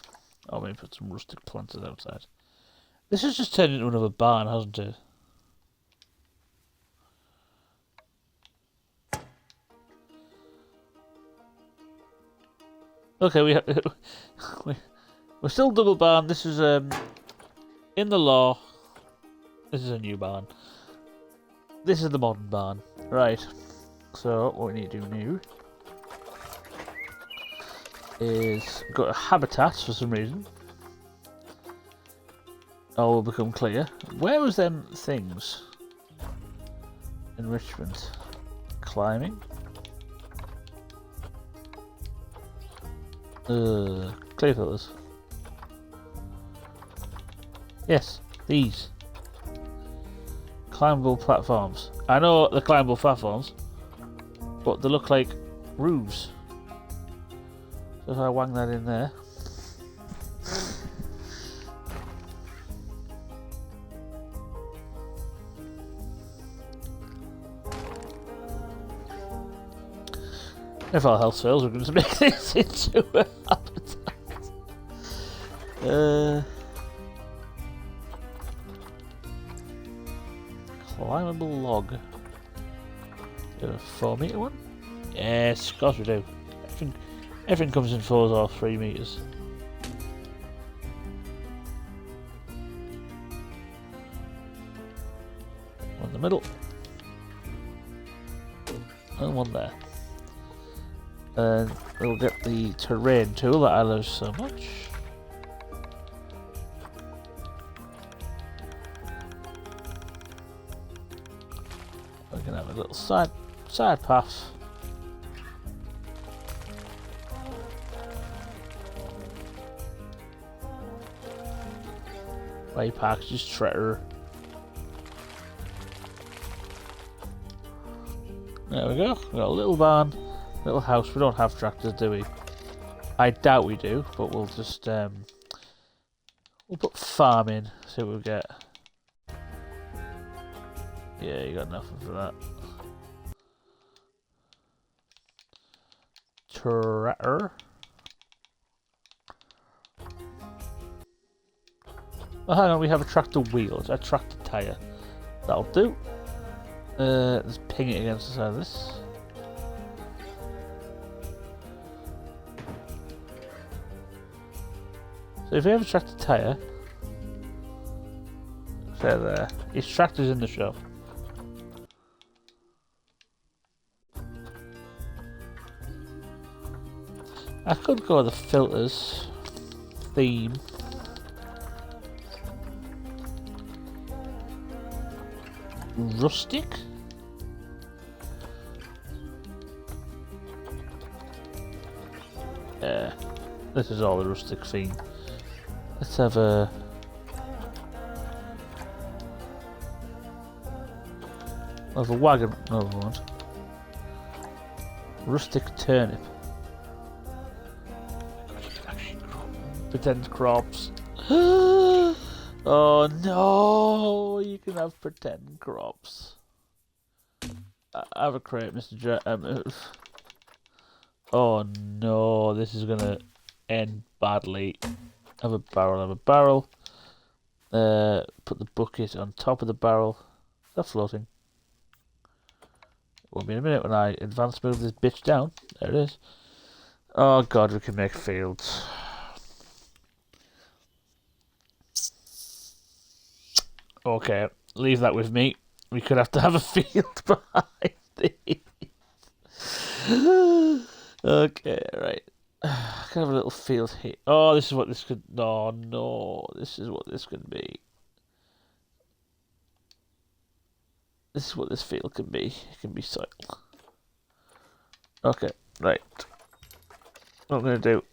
Or maybe put some rustic planters outside. This has just turned into another barn, hasn't it? Okay, we're still double barn. This is in the law. This is a new barn. This is the modern barn, right? So what we need to do now is go to habitats for some reason. All will become clear. Where was them things? Enrichment, climbing. Clear filters. Yes, these. Climbable platforms. I know they're climbable platforms, but they look like roofs. So if I wang that in there. If our health fails, we're going to make this into a habitat. Climbable log. Do a 4 metre one? Yes, of course we do. Everything comes in 4s or 3 metres. One in the middle. And one there. And we'll get the terrain tool that I love so much. We're gonna have a little side path. Way parks just treasure. There we go. We've got a little barn. Little house. We don't have tractors, do we? I doubt we do, but we'll just we'll put farm in, see what we get. Yeah, you got nothing for that. Tractor. Oh, hang on, we have a tractor wheel, a tractor tyre. That'll do. Let's ping it against the side of this. So if we have a tractor tyre, say there, his tractor's in the shop. I could go with the filters theme. Rustic? Yeah, this is all the rustic theme. Let's have a... I'll have a wagon. No, we won't. Rustic turnip. Pretend crops. Oh no! You can have pretend crops. I have a crate, Mr. Oh no! This is gonna end badly. Have a barrel. Put the bucket on top of the barrel. Is that floating? It won't be in a minute when I advance move this bitch down. There it is. Oh god, we can make fields. Okay, leave that with me. We could have to have a field behind these. Okay, right. Can I have a little field here? Oh, this is what this could. Oh no, this is what this could be. This is what this field can be. It can be soil. Okay, right. What I'm going to do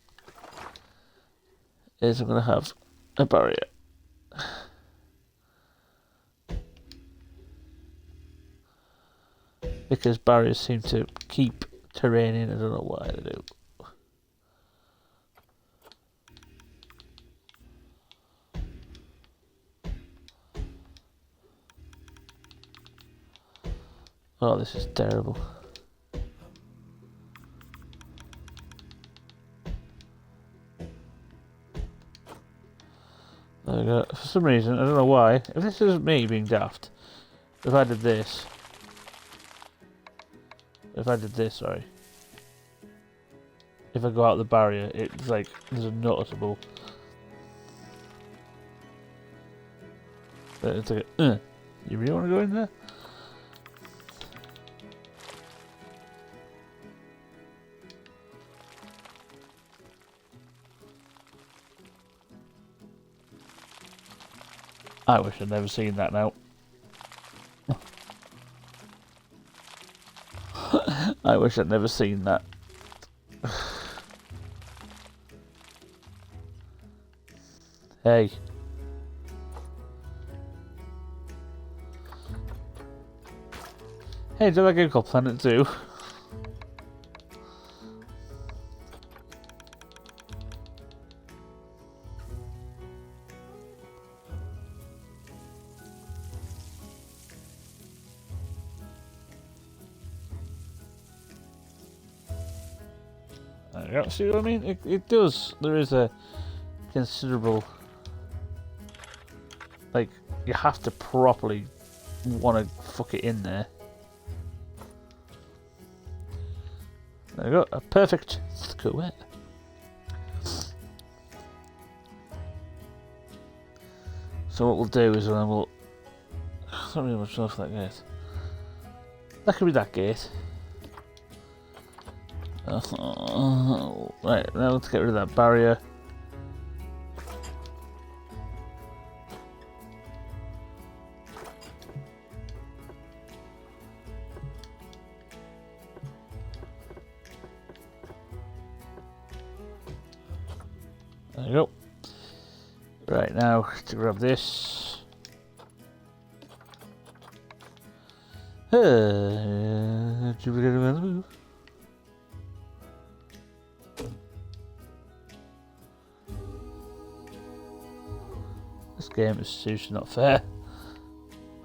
is I'm going to have a barrier. Because barriers seem to keep terrain in. I don't know why they do. Oh, this is terrible. There we go. For some reason, I don't know why. If this isn't me being daft, if I did this, sorry. If I go out the barrier, it's like there's a noticeable. It's like, you really want to go in there? I wish I'd never seen that now. I wish I'd never seen that. Hey. Hey, do you like a game called Planet Zoo? See what I mean? It does. There is a considerable... Like, you have to properly want to fuck it in there. There we go. A perfect square. So what we'll do is we'll... I don't really much know for that gate. That could be that gate. Right, now let's get rid of that barrier. There you go. Right, now to grab this. This game is seriously not fair.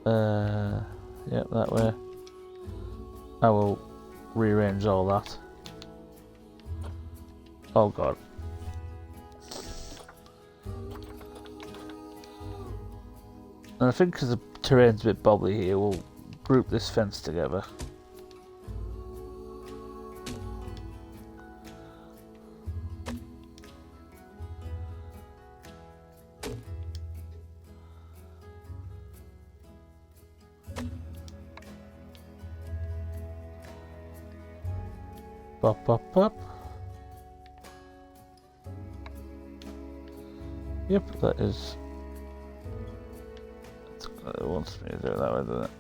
Yep, that way. I will rearrange all that. Oh god. And I think because the terrain's a bit bobbly here, we'll group this fence together. Pop, pop, pop. Yep, that is... It wants me to do it that way, doesn't it?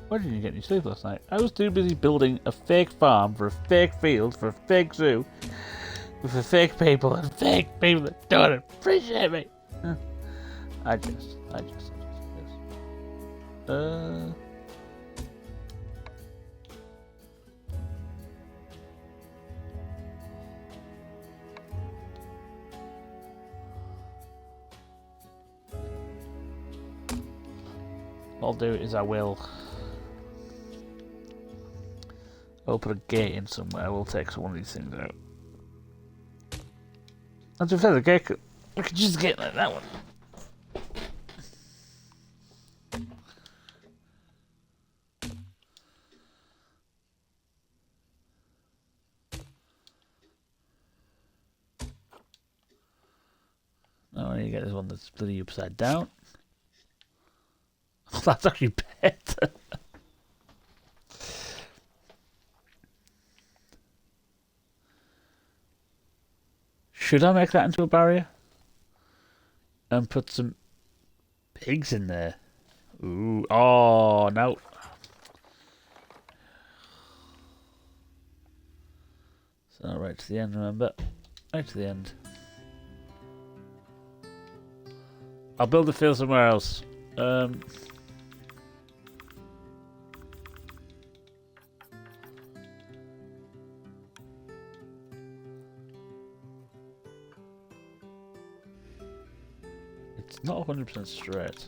Why didn't you get any sleep last night? I was too busy building a fake farm for a fake field for a fake zoo with a fake people and fake people that don't appreciate me. I just. What I'll do is I'll put a gate in somewhere. We'll take one of these things out. That's a feather gecko. I could just get like that one. Oh, I need to get this one that's bloody upside down. Oh, that's actually better. Should I make that into a barrier? And put some pigs in there? Ooh, oh, no. So right to the end, remember? Right to the end. I'll build the field somewhere else. It's not 100% straight.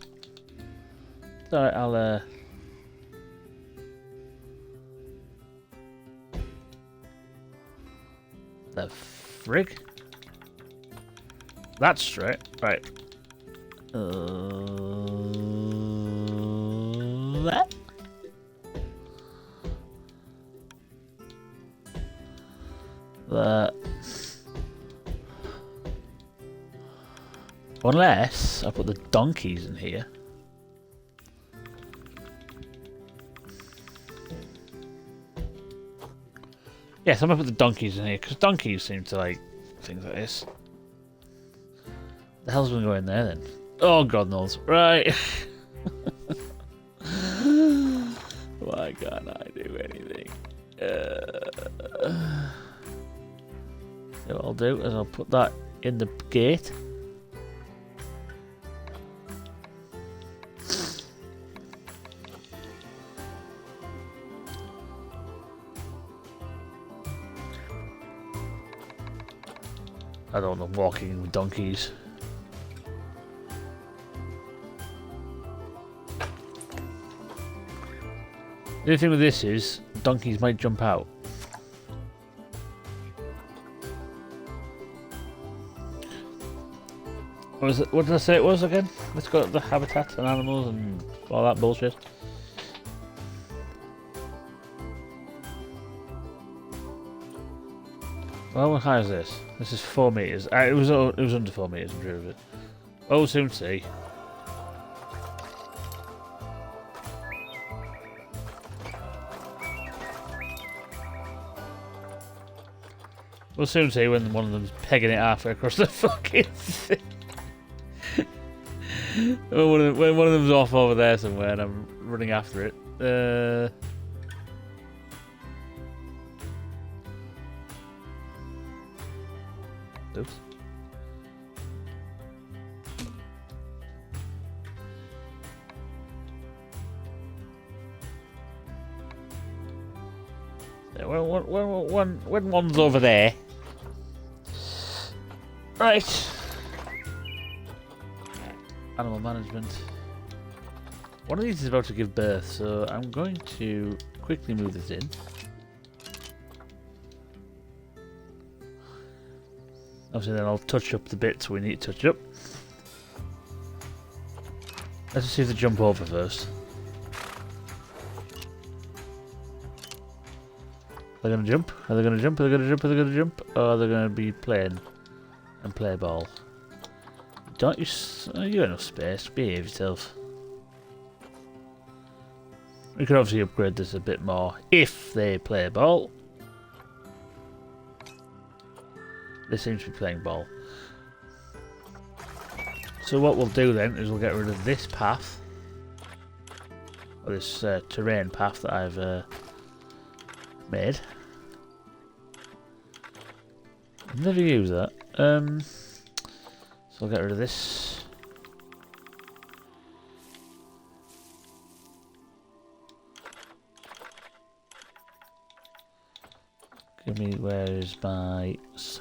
Alright, I'll the frig? That's straight. Right. That? That. Unless I put the donkeys in here. Yes, I'm gonna put the donkeys in here because donkeys seem to like things like this. The hell's gonna go in there then? Oh, God knows. Right. Why can't I do anything? So what I'll do is I'll put that in the gate. I don't know, walking with donkeys. The only thing with this is, donkeys might jump out. What did I say it was again? Let's go to the habitat and animals and all that bullshit. Well, how high is this? This is 4 meters. It was under 4 meters. I'm sure of it. Oh, soon see. We'll soon see when one of them's pegging it halfway across the fucking thing. when one of them's off over there somewhere and I'm running after it. Oops. When one's over there. Right. Animal management. One of these is about to give birth, so I'm going to quickly move this in. Obviously then I'll touch up the bits we need to touch up. Let's just see if they jump over first. Are they going to jump? Are they going to jump? Are they going to jump? Are they going to jump? Or are they going to be playing and play ball? Don't you... you got enough space. Behave yourself. We could obviously upgrade this a bit more if they play ball. They seem to be playing ball. So what we'll do then is we'll get rid of this path. Or this terrain path that I've made. I've never used that. So I'll get rid of this. Give me, where is my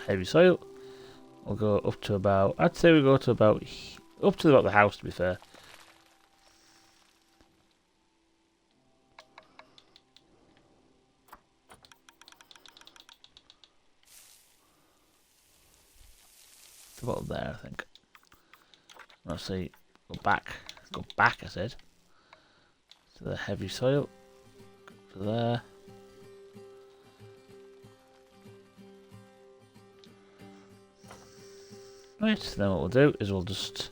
heavy soil? We'll go up to about, I'd say we go to about, up to about the house, to be fair. about there, I think. Let's see. Go back. Go back, I said. To the heavy soil. Go to there. Right, then what we'll do is we'll just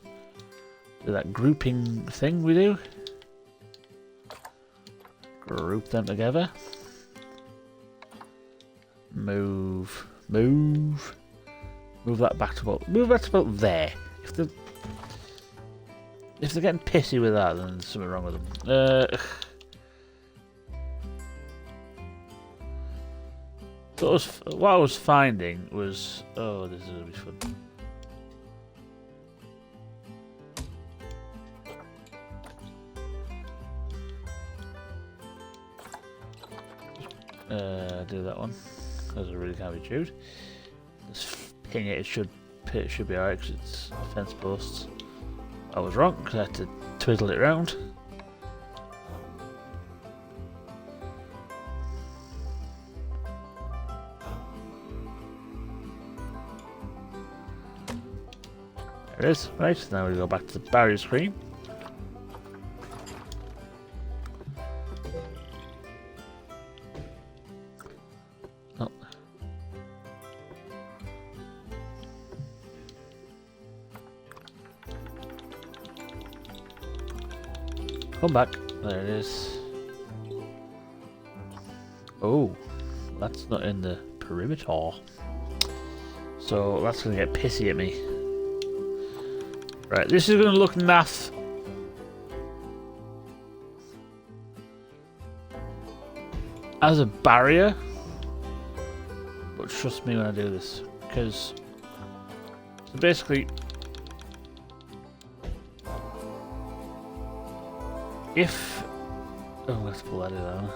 do that grouping thing we do. Group them together. Move that back to about there. If they're getting pissy with that, then there's something wrong with them. So what I was finding was, oh, this is gonna be fun. Do that one. Because I really can't be chewed. Just ping it. It should be alright because it's fence posts. I was wrong because I had to twiddle it around. There it is. Right, now we go back to the barrier screen. Oh. Come back. There it is. Oh, that's not in the perimeter. So that's going to get pissy at me. Right, this is going to look naff. As a barrier. But trust me when I do this. Because so basically, if... Oh, let's pull that in now.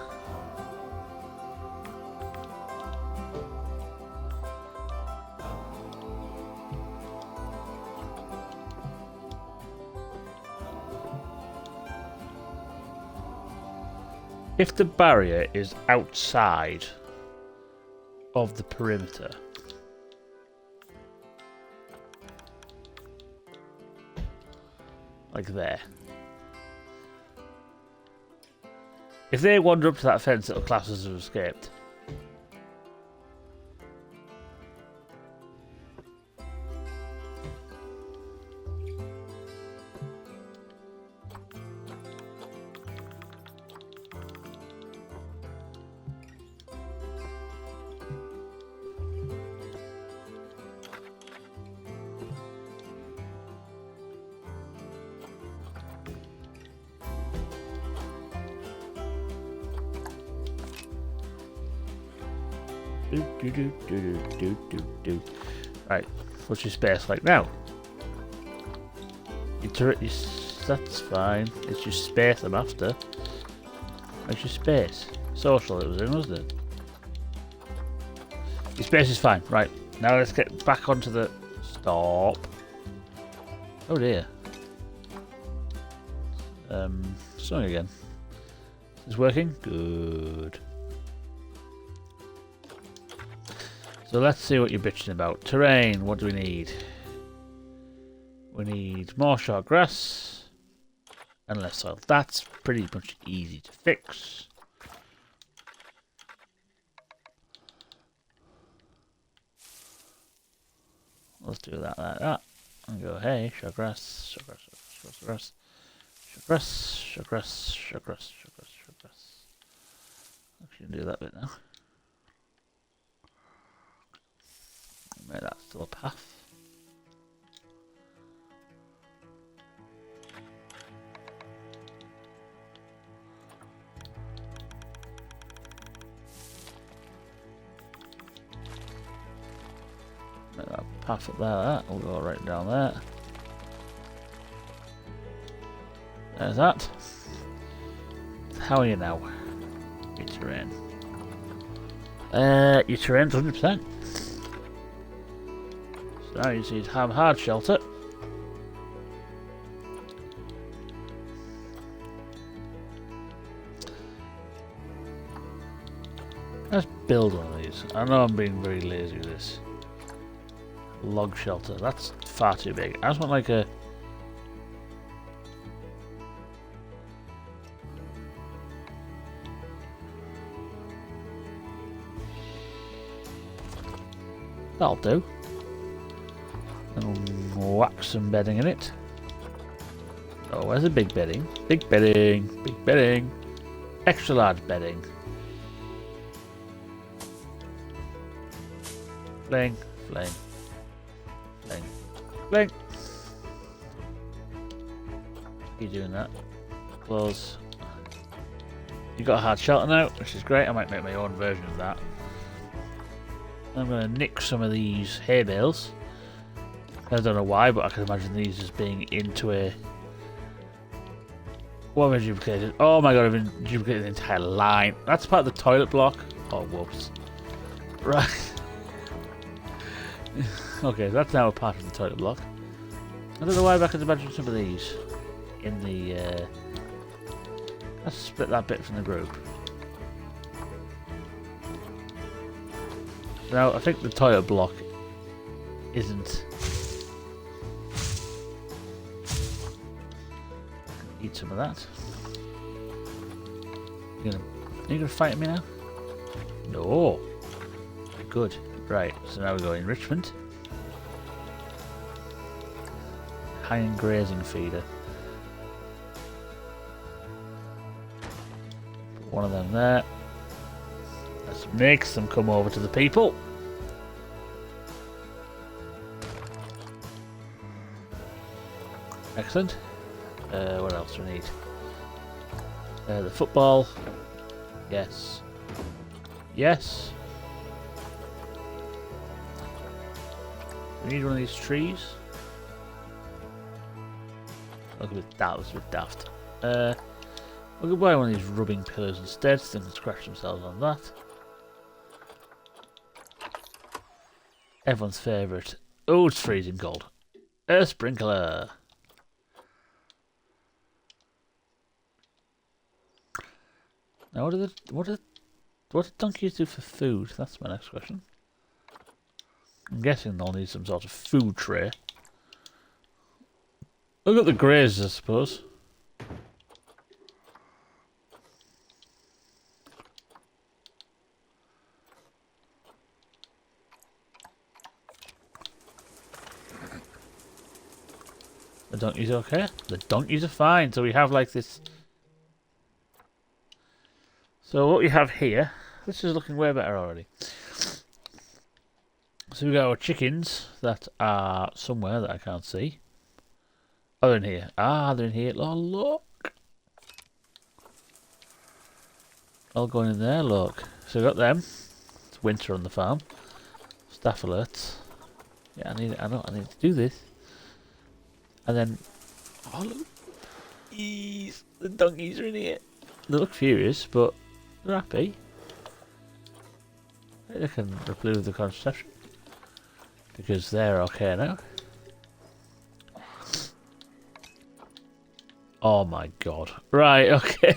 If the barrier is outside of the perimeter, like there, if they wander up to that fence, it'll class as have escaped. Right, what's your space like now? That's fine. It's your space I'm after. What's your space? Social it was in, wasn't it? Your space is fine. Right, now let's get back onto the... Stop. Oh dear. Song again. Is this working? Good. So let's see what you're bitching about. Terrain, what do we need? We need more short grass and less soil. That's pretty much easy to fix. Let's do that like that. And go, hey, short grass, short grass, short grass, short grass, short grass, short grass, short grass, short grass. Actually, do that bit now. Make that still a path. Make that path up there, that will go right down there. There's that. How are you now? Your terrain. Your terrain's 100%. So now you need to have hard shelter. Let's build one of these. I know I'm being very lazy with this. Log shelter. That's far too big. I just want like a... That'll do. And whack some bedding in it. Oh, where's the big bedding? Big bedding, big bedding. Extra large bedding. Fling, fling, fling, fling. Keep doing that. Close. You got a hard shelter now, which is great. I might make my own version of that. I'm going to nick some of these hay bales. I don't know why, but I can imagine these as being into a... What have I duplicated? Oh my god, I've been duplicating the entire line. That's part of the toilet block. Oh, whoops. Right. Okay, that's now a part of the toilet block. I don't know why, but I can imagine some of these in the... Let's split that bit from the group. Now, I think the toilet block isn't... Eat some of that. Are you gonna fight me now? No. Good. Right, so now we go enrichment. High-end grazing feeder. Put one of them there. Let's make some come over to the people. Excellent. What else do we need? The football. Yes. Yes. We need one of these trees. Look at that, was a bit daft. We could buy one of these rubbing pillars instead, so they can scratch themselves on that. Everyone's favourite. Oh, it's freezing cold. A sprinkler. Now, what do donkeys do for food? That's my next question. I'm guessing they'll need some sort of food tray. Look at the grazers, I suppose. The donkeys okay? The donkeys are fine. So we have like this. So what we have here, this is looking way better already. So we got our chickens that are somewhere that I can't see. Oh, they're in here. Ah, they're in here. Oh, look. All going in there, look. So we got them. It's winter on the farm. Staff alerts. Yeah, I need to do this. And then, oh look, Eesh, the donkeys are in here. They look furious, but they're happy. They can remove the contraception because they're okay now. Oh my god! Right, okay.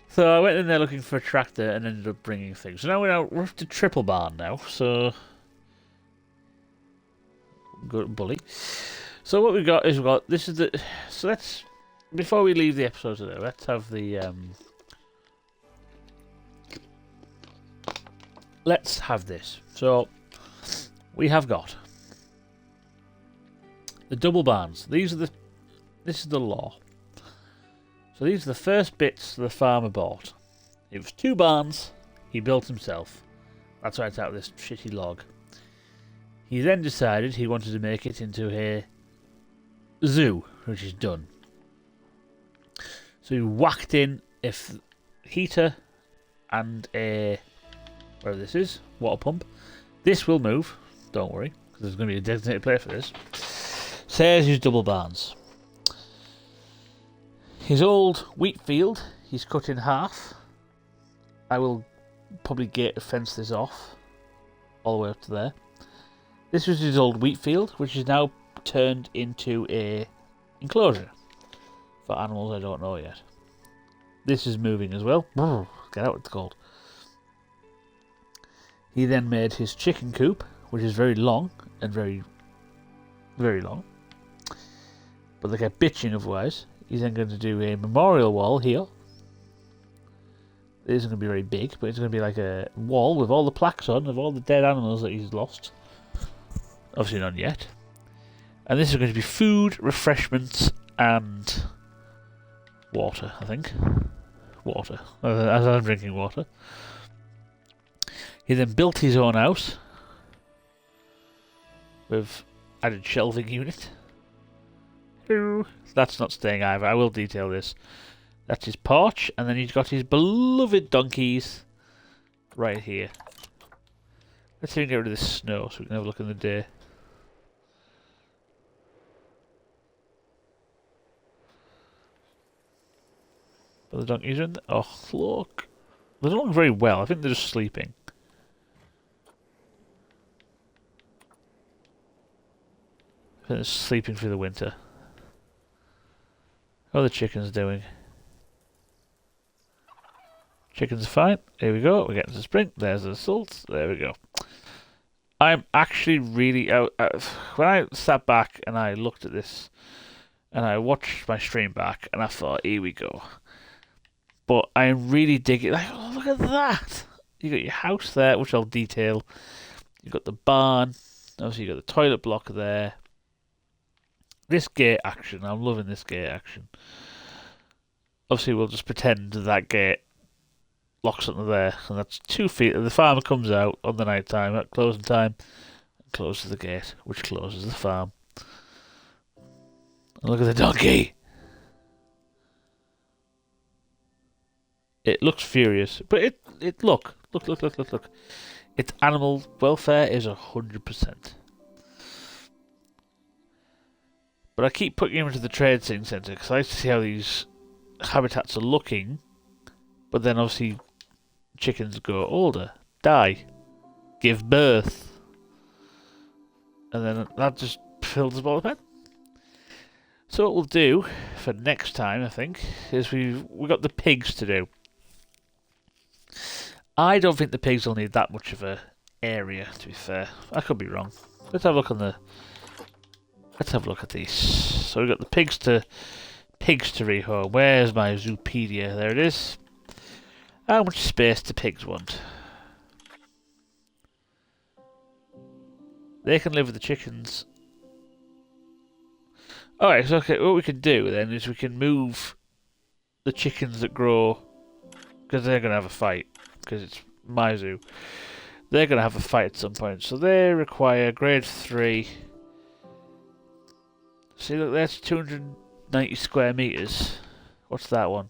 So I went in there looking for a tractor and ended up bringing things. So now we're up to triple barn now. So. Good bully. So what we've got is this is the let's before we leave the episode today, let's have the let's have this. So we have got the double barns. This is the law. So these are the first bits the farmer bought. It was 2 barns he built himself. That's why it's out of this shitty log. He then decided he wanted to make it into a zoo, which is done. So he whacked in a heater and a, whatever this is, water pump. This will move, don't worry, because there's going to be a designated place for this. Says his double barns. His old wheat field, he's cut in half. I will probably fence this off all the way up to there. This was his old wheat field, which is now turned into a enclosure for animals I don't know yet. This is moving as well. Get out, it's cold. He then made his chicken coop, which is very long and very very long. But they get bitching otherwise. He's then going to do a memorial wall here. It isn't going to be very big, but it's going to be like a wall with all the plaques on of all the dead animals that he's lost. Obviously not yet. And this is going to be food, refreshments, and water, I think. Water, as I'm drinking water. He then built his own house with added shelving unit. That's not staying either. I will detail this. That's his porch, and then he's got his beloved donkeys right here. Let's see if we can get rid of this snow so we can have a look in the day. But the donkeys are in there. Oh, look. They don't look very well. I think they're just sleeping. I think they're sleeping through the winter. How are the chickens doing? Chickens are fine. Here we go. We're getting to spring. There's the salt. There we go. I'm actually really... when I sat back and I looked at this and I watched my stream back and I thought, here we go. But I'm really digging... Like, oh, look at that! You got your house there, which I'll detail. You got the barn. Obviously, you got the toilet block there. This gate action. I'm loving this gate action. Obviously, we'll just pretend that gate locks onto there, and that's 2 feet. The farmer comes out on the night time at closing time and closes the gate, which closes the farm. And look at the donkey. It looks furious, but it look. Its animal welfare is 100%. But I keep putting him into the trading centre because I like to see how these habitats are looking. But then obviously chickens go older, die, give birth, and then that just fills the ball of pen. So what we'll do for next time, I think, is we've got the pigs to do. I don't think the pigs will need that much of a area, to be fair. I could be wrong. Let's have a look on the... Let's have a look at these. So we've got the pigs to rehome. Where's my Zoopedia? There it is. How much space do pigs want? They can live with the chickens. Alright, so okay, what we can do then is we can move the chickens that grow, because they're going to have a fight, because it's my zoo. They're going to have a fight at some point, so they require grade 3. See, look, that's 290 square meters. What's that one?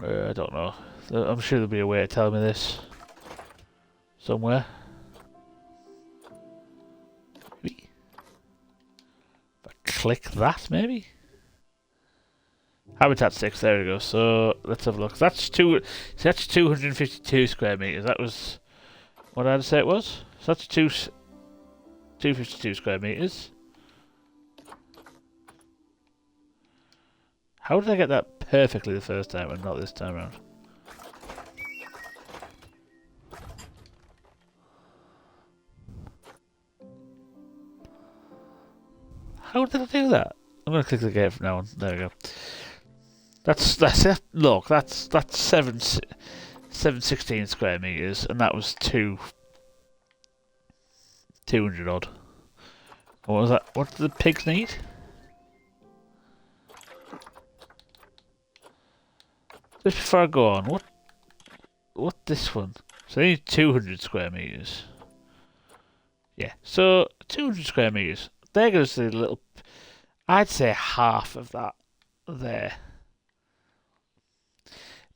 I don't know. I'm sure there'll be a way to tell me this somewhere. Maybe. If I click that, maybe. Habitat 6. There we go. So let's have a look. That's 252 square meters. That was what I had to say it was. So that's 252 square meters. How did I get that perfectly the first time and not this time around? How did I do that? I'm gonna click the gate from now on. There we go. That's it. Look, that's 716 square meters, and that was 200 odd. What was that? What do the pigs need? Just before I go on, what this one? So they need 200 square meters. Yeah, so 200 square meters. They're going to see a little... I'd say half of that there.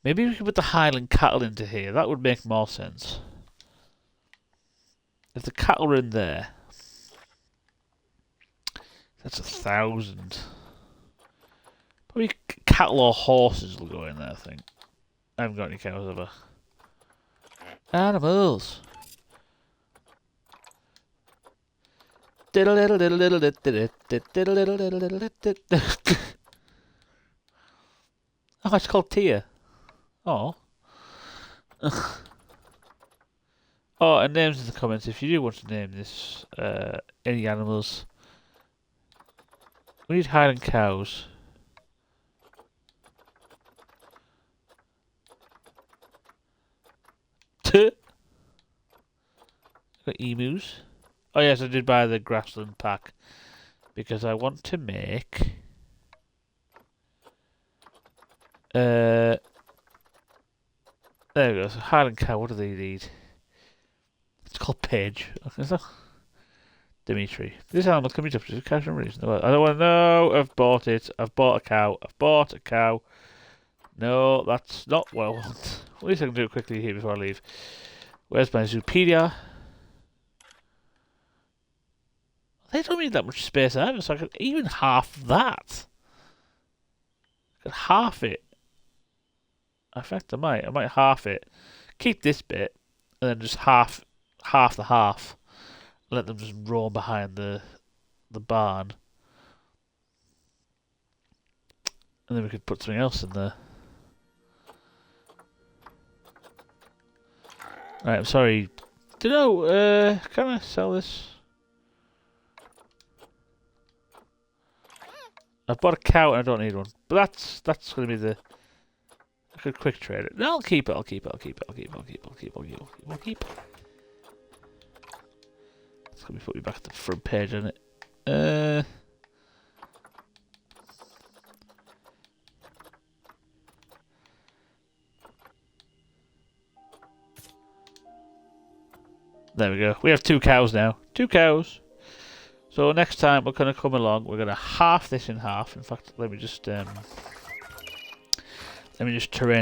Maybe we could put the Highland cattle into here. That would make more sense. If the cattle are in there... That's 1,000. Probably cattle or horses will go in there, I think. I haven't got any cows ever. Animals! Oh, it's called Tia. Oh. Oh, and names in the comments if you do want to name this. Any animals. We need Highland cows. Got emus. Oh yes, I did buy the grassland pack because I want to make there we go. So Highland cow, what do they need? It's called Paige. Dimitri. This animal can be touched for casual reason. I don't want to know. I've bought it. I've bought a cow. I've bought a cow. No, that's not what I want. At least I can do it quickly here before I leave. Where's my Zoopedia? They don't need that much space either, so I could even half that. I could half it. In fact, I might half it. Keep this bit, and then just half the half. Let them just roam behind the barn. And then we could put something else in there. Right, I'm sorry. Dunno, can I sell this? I've bought a cow and I don't need one. But that's gonna be the I could quick trade it. No, I'll keep it. It's gonna put me back at the front page, isn't it? There we go. We have 2 cows now. 2 cows. So next time we're gonna come along, we're gonna half this in half. In fact, let me just terrain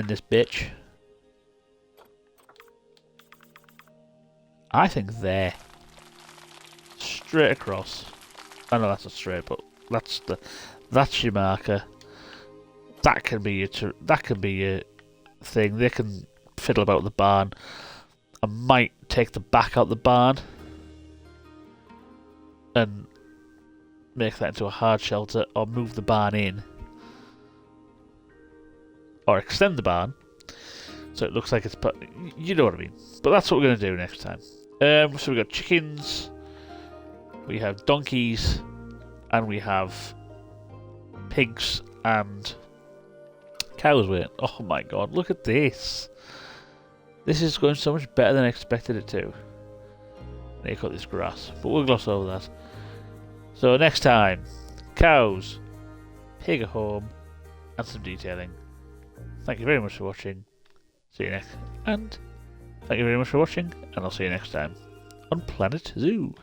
this bitch. I think there. Straight across. I know that's not straight, but that's your marker. That can be your thing. They can fiddle about the barn. I might take the back out the barn and make that into a hard shelter, or move the barn in, or extend the barn so it looks like it's you know what I mean. But that's what we're going to do next time. So we've got chickens, we have donkeys, and we have pigs and cows. Wait, oh my god, look at this. This is going so much better than I expected it to. I need to cut this grass, but we'll gloss over that. So next time, cows, pig at home, and some detailing. Thank you very much for watching. See you next, and thank you very much for watching, and I'll see you next time on Planet Zoo.